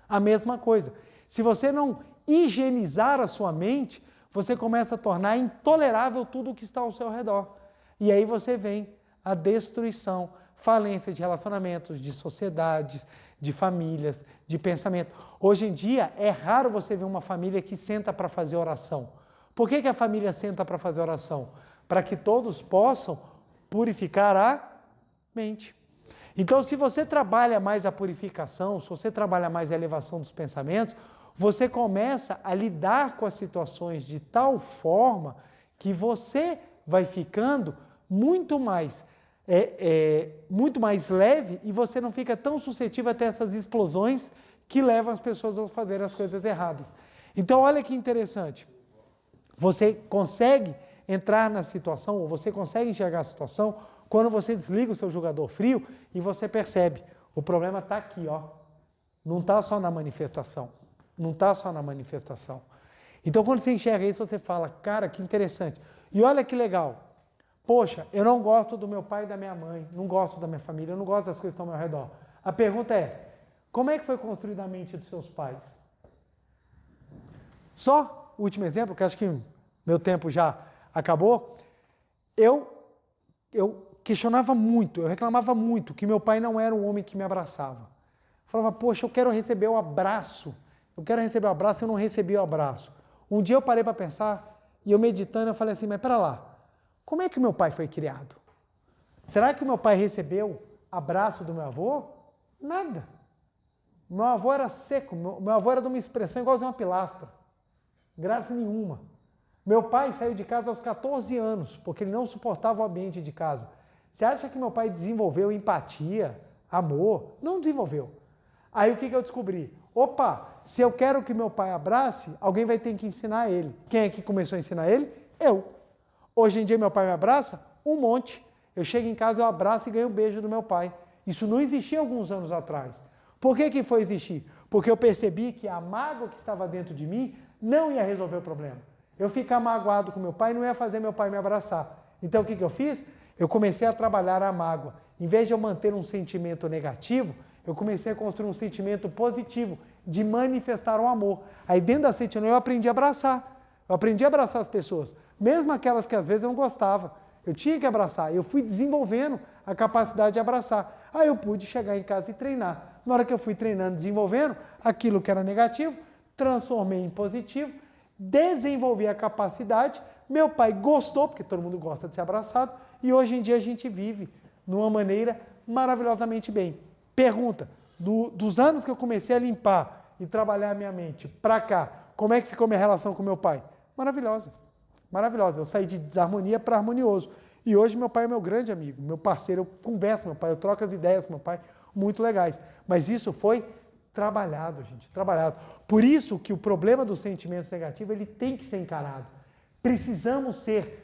Speaker 1: A mesma coisa. Se você não higienizar a sua mente, você começa a tornar intolerável tudo o que está ao seu redor. E aí você vem a destruição, falência de relacionamentos, de sociedades, de famílias, de pensamento. Hoje em dia é raro você ver uma família que senta para fazer oração. Por que a família senta para fazer oração? Para que todos possam purificar a mente. Então, se você trabalha mais a purificação, se você trabalha mais a elevação dos pensamentos, você começa a lidar com as situações de tal forma que você vai ficando muito mais leve e você não fica tão suscetível a ter essas explosões que levam as pessoas a fazer as coisas erradas. Então, olha que interessante. Você consegue entrar na situação, ou você consegue enxergar a situação, quando você desliga o seu julgador frio e você percebe, o problema está aqui, ó. Não está só na manifestação. Não está só na manifestação. Então, quando você enxerga isso, você fala, cara, que interessante. E olha que legal. Poxa, eu não gosto do meu pai e da minha mãe, não gosto da minha família, eu não gosto das coisas que estão ao meu redor. A pergunta é, como é que foi construída a mente dos seus pais? Só o último exemplo, que acho que meu tempo já acabou. Eu questionava muito, eu reclamava muito que meu pai não era um homem que me abraçava. Falava, poxa, eu quero receber o abraço. Eu quero receber o abraço e eu não recebi o abraço. Um dia eu parei para pensar e eu meditando, eu falei assim, mas pera lá, como é que o meu pai foi criado? Será que o meu pai recebeu abraço do meu avô? Nada. Meu avô era seco, meu avô era de uma expressão igualzinho uma pilastra. Graça nenhuma. Meu pai saiu de casa aos 14 anos, porque ele não suportava o ambiente de casa. Você acha que meu pai desenvolveu empatia, amor? Não desenvolveu. Aí o que eu descobri? Opa, se eu quero que meu pai abrace, alguém vai ter que ensinar ele. Quem é que começou a ensinar ele? Eu. Hoje em dia meu pai me abraça? Um monte. Eu chego em casa, eu abraço e ganho um beijo do meu pai. Isso não existia alguns anos atrás. Por que foi existir? Porque eu percebi que a mágoa que estava dentro de mim não ia resolver o problema. Eu ficar magoado com meu pai não ia fazer meu pai me abraçar. Então o que eu fiz? Eu comecei a trabalhar a mágoa. Em vez de eu manter um sentimento negativo, eu comecei a construir um sentimento positivo, de manifestar o amor. Aí dentro da sentinela eu aprendi a abraçar. Eu aprendi a abraçar as pessoas, mesmo aquelas que às vezes eu não gostava. Eu tinha que abraçar. Eu fui desenvolvendo a capacidade de abraçar. Aí eu pude chegar em casa e treinar. Na hora que eu fui treinando, desenvolvendo, aquilo que era negativo, transformei em positivo, desenvolvi a capacidade, meu pai gostou, porque todo mundo gosta de ser abraçado, e hoje em dia a gente vive de uma maneira maravilhosamente bem. Pergunta, dos anos que eu comecei a limpar e trabalhar a minha mente para cá, como é que ficou minha relação com meu pai? Maravilhosa, maravilhosa. Eu saí de desarmonia para harmonioso. E hoje meu pai é meu grande amigo, meu parceiro, eu converso com meu pai, eu troco as ideias com meu pai, muito legais. Mas isso foi trabalhado, gente, trabalhado. Por isso que o problema dos sentimentos negativos, ele tem que ser encarado. Precisamos ser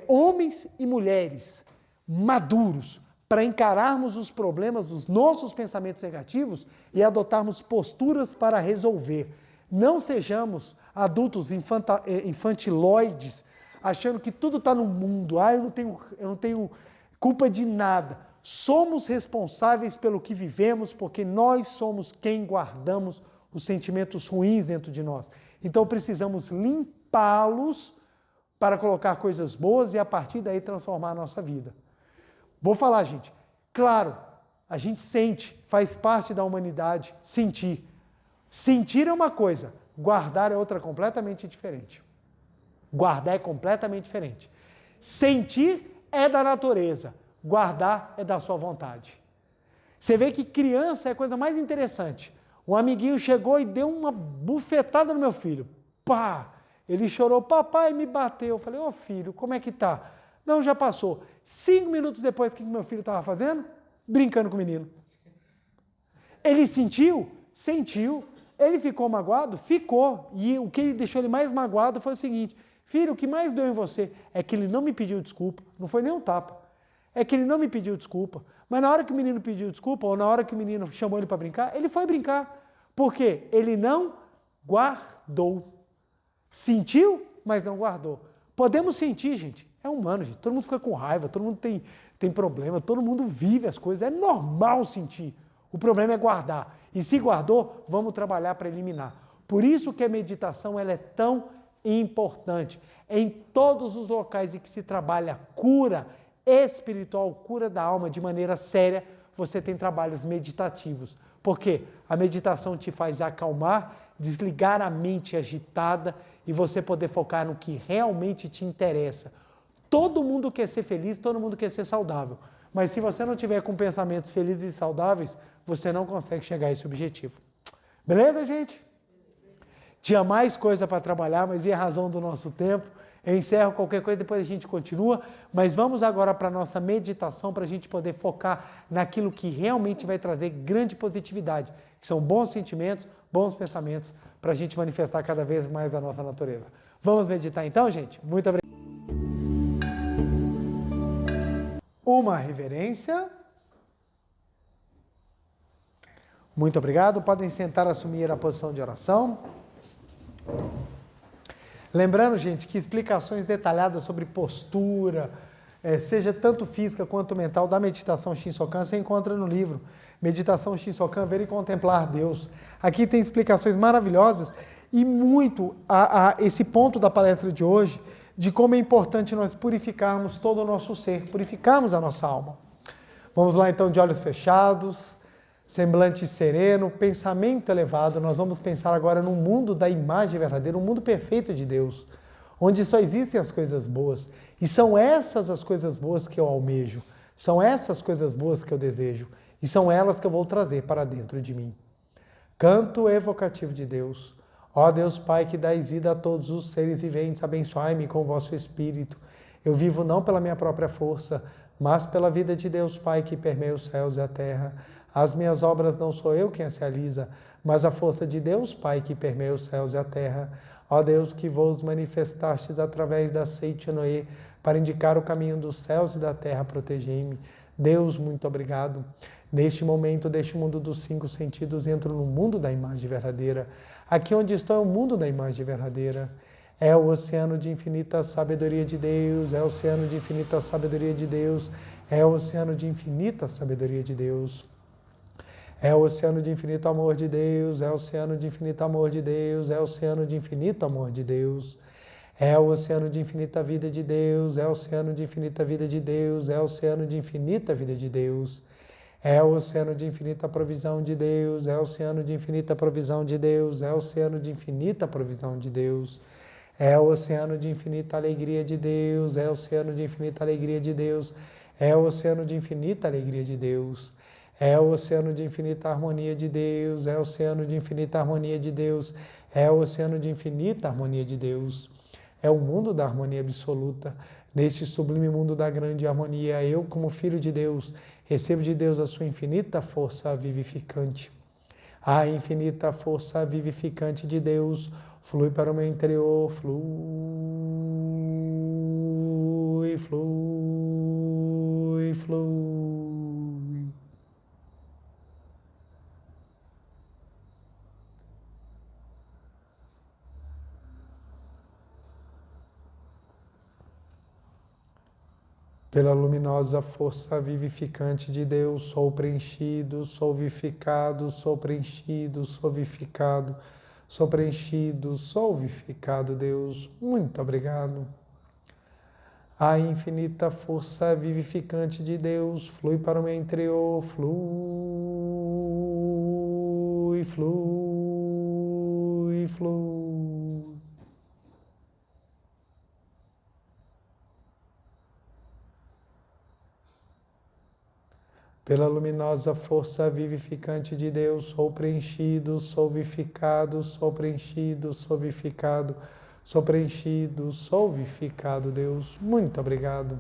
Speaker 1: homens e mulheres maduros para encararmos os problemas dos nossos pensamentos negativos e adotarmos posturas para resolver. Não sejamos adultos infantiloides, achando que tudo está no mundo. Eu não tenho culpa de nada. Somos responsáveis pelo que vivemos, porque nós somos quem guardamos os sentimentos ruins dentro de nós. Então precisamos limpá-los para colocar coisas boas e a partir daí transformar a nossa vida. Vou falar, gente. Claro, a gente sente, faz parte da humanidade, sentir. Sentir é uma coisa, guardar é outra completamente diferente. Guardar é completamente diferente. Sentir é da natureza, guardar é da sua vontade. Você vê que criança é a coisa mais interessante. Um amiguinho chegou e deu uma bufetada no meu filho. Pá! Ele chorou, papai me bateu. Eu falei, ô filho, como é que tá? Não, já passou. 5 minutos depois, o que meu filho estava fazendo? Brincando com o menino. Ele sentiu? Sentiu. Ele ficou magoado? Ficou. E o que deixou ele mais magoado foi o seguinte: filho, o que mais doeu em você é que ele não me pediu desculpa, não foi nem um tapa. É que ele não me pediu desculpa. Mas na hora que o menino pediu desculpa, ou na hora que o menino chamou ele para brincar, ele foi brincar. Por quê? Ele não guardou. Sentiu, mas não guardou. Podemos sentir, gente. É humano, gente. Todo mundo fica com raiva, todo mundo tem problema, todo mundo vive as coisas. É normal sentir. O problema é guardar. E se guardou, vamos trabalhar para eliminar. Por isso que a meditação ela é tão importante. Em todos os locais em que se trabalha cura espiritual, cura da alma de maneira séria, você tem trabalhos meditativos. Por quê? A meditação te faz acalmar, desligar a mente agitada e você poder focar no que realmente te interessa. Todo mundo quer ser feliz, todo mundo quer ser saudável. Mas se você não tiver com pensamentos felizes e saudáveis, você não consegue chegar a esse objetivo. Beleza, gente? Tinha mais coisa para trabalhar, mas em razão do nosso tempo, eu encerro qualquer coisa, depois a gente continua. Mas vamos agora para a nossa meditação, para a gente poder focar naquilo que realmente vai trazer grande positividade, que são bons sentimentos, bons pensamentos, para a gente manifestar cada vez mais a nossa natureza. Vamos meditar então, gente? Muito obrigado. Uma reverência. Muito obrigado. Podem sentar, assumir a posição de oração. Lembrando, gente, que explicações detalhadas sobre postura, seja tanto física quanto mental, da meditação Shinsokan, você encontra no livro Meditação Shinsokan, Ver e Contemplar Deus. Aqui tem explicações maravilhosas e muito a esse ponto da palestra de hoje, de como é importante nós purificarmos todo o nosso ser, purificarmos a nossa alma. Vamos lá então, de olhos fechados, semblante sereno, pensamento elevado. Nós vamos pensar agora no mundo da imagem verdadeira, um mundo perfeito de Deus, onde só existem as coisas boas. E são essas as coisas boas que eu almejo, são essas coisas boas que eu desejo, e são elas que eu vou trazer para dentro de mim. Canto evocativo de Deus. Ó Deus Pai, que dais vida a todos os seres viventes, abençoai-me com o vosso Espírito. Eu vivo não pela minha própria força, mas pela vida de Deus Pai, que permeia os céus e a terra. As minhas obras não sou eu quem as realiza, mas a força de Deus Pai, que permeia os céus e a terra. Ó Deus, que vos manifestastes através da seite Noé, para indicar o caminho dos céus e da terra, protegei-me. Deus, muito obrigado. Neste momento, deste mundo dos 5 sentidos, entro no mundo da imagem verdadeira. Aqui onde estou é o mundo da imagem verdadeira. É o oceano de infinita sabedoria de Deus, é o oceano de infinita sabedoria de Deus, é o oceano de infinita sabedoria de Deus. É o oceano de infinito amor de Deus, é o oceano de infinito amor de Deus, é o oceano de infinito amor de Deus. É o oceano de infinita vida de Deus, é o oceano de infinita vida de Deus, é o oceano de infinita vida de Deus. É o oceano de infinita provisão de Deus, é o oceano de infinita provisão de Deus, é o oceano de infinita provisão de Deus. É o oceano de infinita alegria de Deus, é o oceano de infinita alegria de Deus, é o oceano de infinita alegria de Deus. É o oceano de infinita harmonia de Deus, é o oceano de infinita harmonia de Deus, é o oceano de infinita harmonia de Deus. É o mundo da harmonia absoluta. Neste sublime mundo da grande harmonia, eu, como filho de Deus, recebo de Deus a sua infinita força vivificante. A infinita força vivificante de Deus flui para o meu interior, flui, flui, flui. Pela luminosa força vivificante de Deus, sou preenchido, sou vivificado, sou preenchido, sou vivificado, sou preenchido, sou vivificado, Deus. Muito obrigado. A infinita força vivificante de Deus flui para o meu interior, flui, flui, flui. Pela luminosa força vivificante de Deus, sou preenchido, sou vivificado, sou preenchido, sou vivificado, sou preenchido, sou vivificado, Deus. Muito obrigado.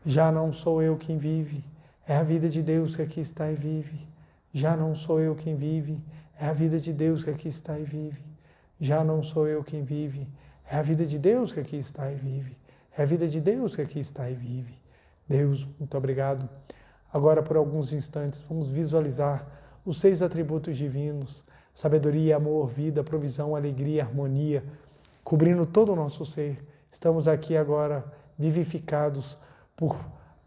Speaker 1: Já não sou eu quem vive, é a vida de Deus que aqui está e vive. Já não sou eu quem vive, é a vida de Deus que aqui está e vive. Já não sou eu quem vive, é a vida de Deus que aqui está e vive. É a vida de Deus que aqui está e vive. Deus, muito obrigado. Agora, por alguns instantes, vamos visualizar os 6 atributos divinos: sabedoria, amor, vida, provisão, alegria, harmonia, cobrindo todo o nosso ser. Estamos aqui agora vivificados por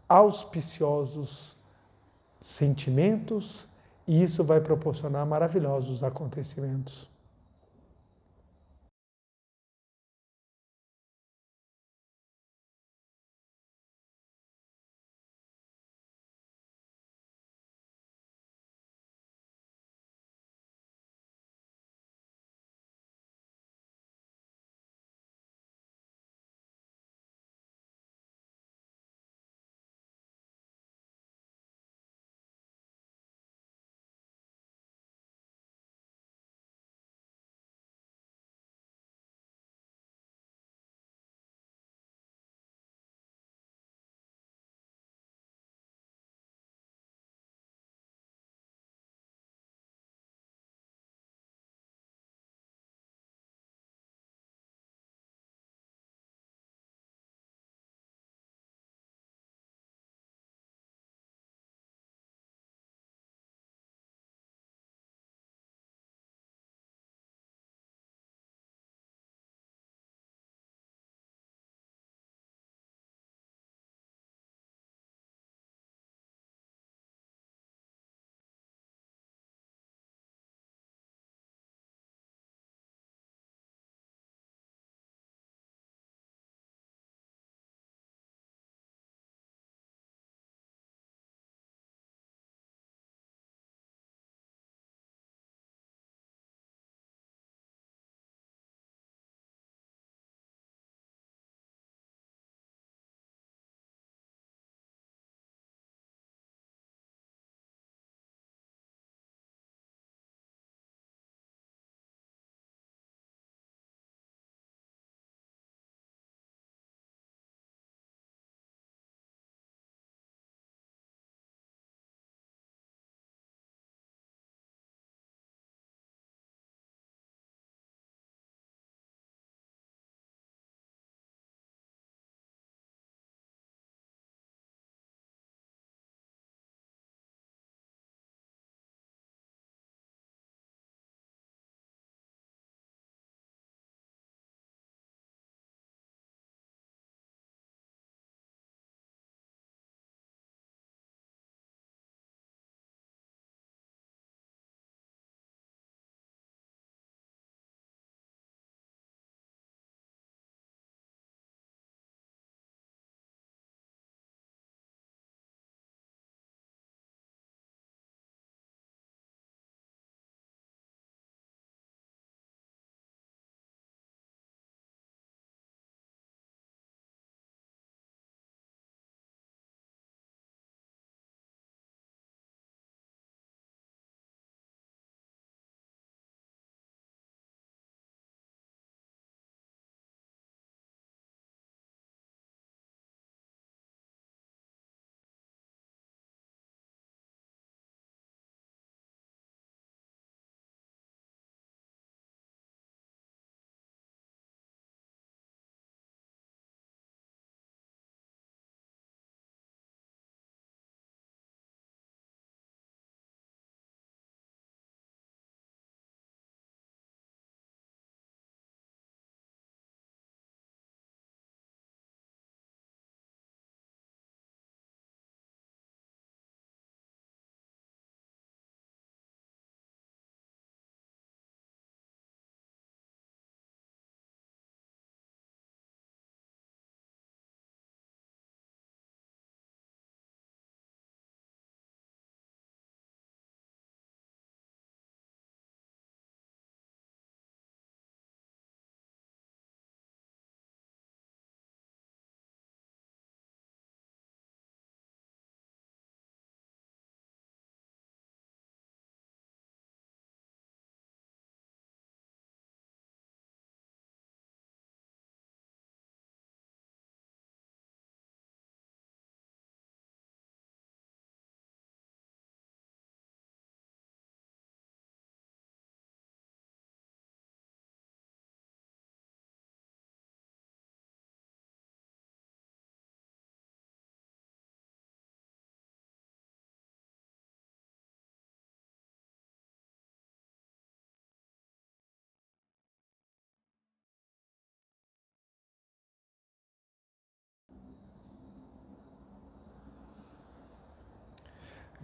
Speaker 1: auspiciosos sentimentos e isso vai proporcionar maravilhosos acontecimentos.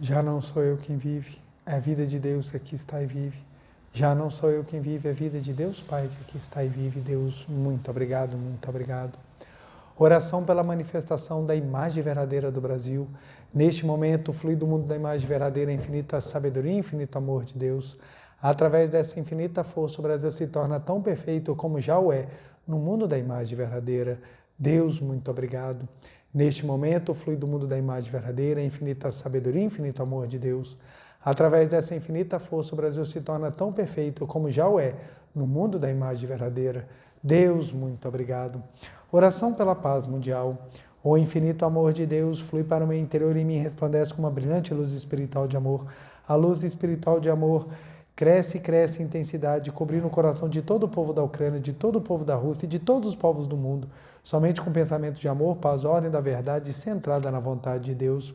Speaker 1: Já não sou eu quem vive, é a vida de Deus que aqui está e vive. Já não sou eu quem vive, é a vida de Deus Pai que aqui está e vive. Deus, muito obrigado, muito obrigado. Oração pela manifestação da imagem verdadeira do Brasil. Neste momento, flui do mundo da imagem verdadeira a infinita sabedoria e infinito amor de Deus. Através dessa infinita força, o Brasil se torna tão perfeito como já o é no mundo da imagem verdadeira. Deus, muito obrigado. Neste momento, flui do mundo da imagem verdadeira a infinita sabedoria e infinito amor de Deus. Através dessa infinita força, o Brasil se torna tão perfeito como já o é no mundo da imagem verdadeira. Deus, muito obrigado. Oração pela paz mundial. O infinito amor de Deus flui para o meu interior e me resplandece com uma brilhante luz espiritual de amor. A luz espiritual de amor cresce e cresce em intensidade, cobrindo o coração de todo o povo da Ucrânia, de todo o povo da Rússia e de todos os povos do mundo. Somente com pensamento de amor, paz, ordem da verdade, centrada na vontade de Deus.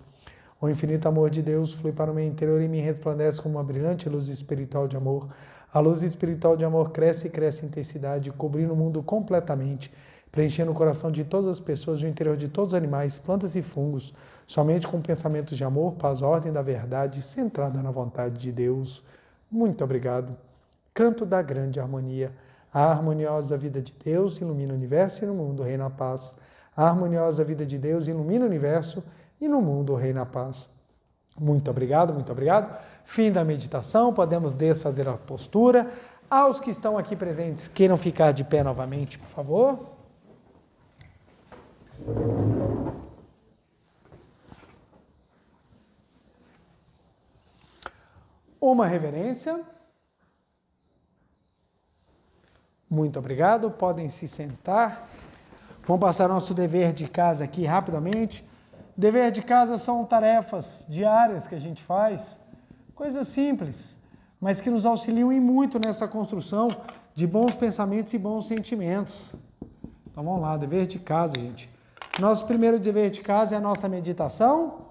Speaker 1: O infinito amor de Deus flui para o meu interior e me resplandece com uma brilhante luz espiritual de amor. A luz espiritual de amor cresce e cresce em intensidade, cobrindo o mundo completamente, preenchendo o coração de todas as pessoas e o interior de todos os animais, plantas e fungos, somente com pensamentos de amor, paz, ordem da verdade, centrada na vontade de Deus. Muito obrigado. Canto da grande harmonia. A harmoniosa vida de Deus ilumina o universo e no mundo reina a paz. A harmoniosa vida de Deus ilumina o universo e no mundo reina a paz. Muito obrigado, muito obrigado. Fim da meditação, podemos desfazer a postura. Aos que estão aqui presentes, queiram ficar de pé novamente, por favor. Uma reverência. Muito obrigado. Podem se sentar. Vamos passar nosso dever de casa aqui rapidamente. Dever de casa são tarefas diárias que a gente faz, coisas simples, mas que nos auxiliam e muito nessa construção de bons pensamentos e bons sentimentos. Então vamos lá, dever de casa, gente. Nosso primeiro dever de casa é a nossa meditação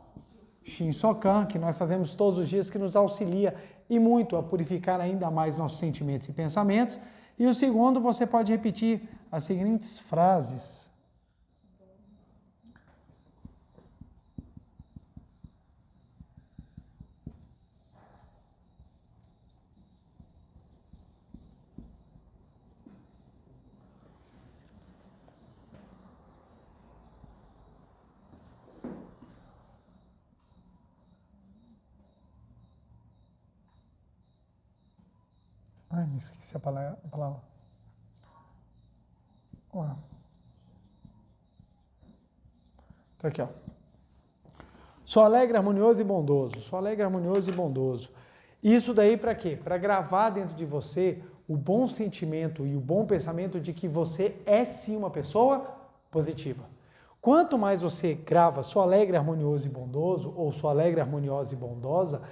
Speaker 1: Shinsokan, que nós fazemos todos os dias, que nos auxilia e muito a purificar ainda mais nossos sentimentos e pensamentos. E o segundo, você pode repetir as seguintes frases. Ai, me esqueci a palavra. Ó. Tá aqui, ó. Sou alegre, harmonioso e bondoso. Sou alegre, harmonioso e bondoso. Isso daí para quê? Para gravar dentro de você o bom sentimento e o bom pensamento de que você é sim uma pessoa positiva. Quanto mais você grava sou alegre, harmonioso e bondoso, ou sou alegre, harmoniosa e bondosa,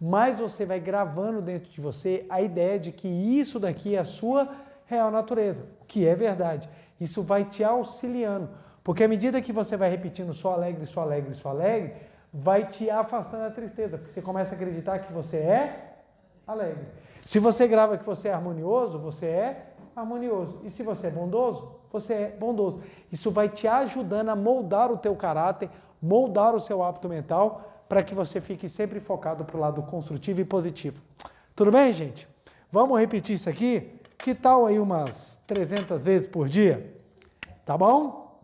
Speaker 1: mais você vai gravando dentro de você a ideia de que isso daqui é a sua real natureza, o que é verdade. Isso vai te auxiliando, porque à medida que você vai repetindo sou alegre, sou alegre, sou alegre, vai te afastando da tristeza, porque você começa a acreditar que você é alegre. Se você grava que você é harmonioso, você é harmonioso. E se você é bondoso, você é bondoso. Isso vai te ajudando a moldar o teu caráter, moldar o seu hábito mental, para que você fique sempre focado para o lado construtivo e positivo. Tudo bem, gente? Vamos repetir isso aqui? Que tal aí umas 300 vezes por dia? Tá bom?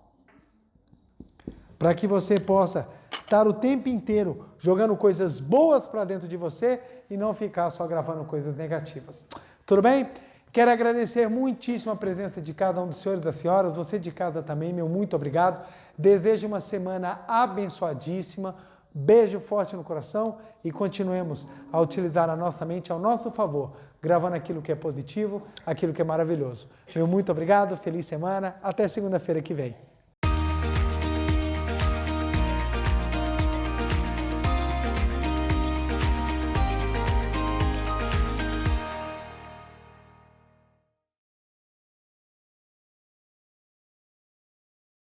Speaker 1: Para que você possa estar o tempo inteiro jogando coisas boas para dentro de você e não ficar só gravando coisas negativas. Tudo bem? Quero agradecer muitíssimo a presença de cada um dos senhores e das senhoras, você de casa também, meu muito obrigado. Desejo uma semana abençoadíssima. Beijo forte no coração e continuemos a utilizar a nossa mente ao nosso favor, gravando aquilo que é positivo, aquilo que é maravilhoso. Meu muito obrigado, feliz semana, até segunda-feira que vem.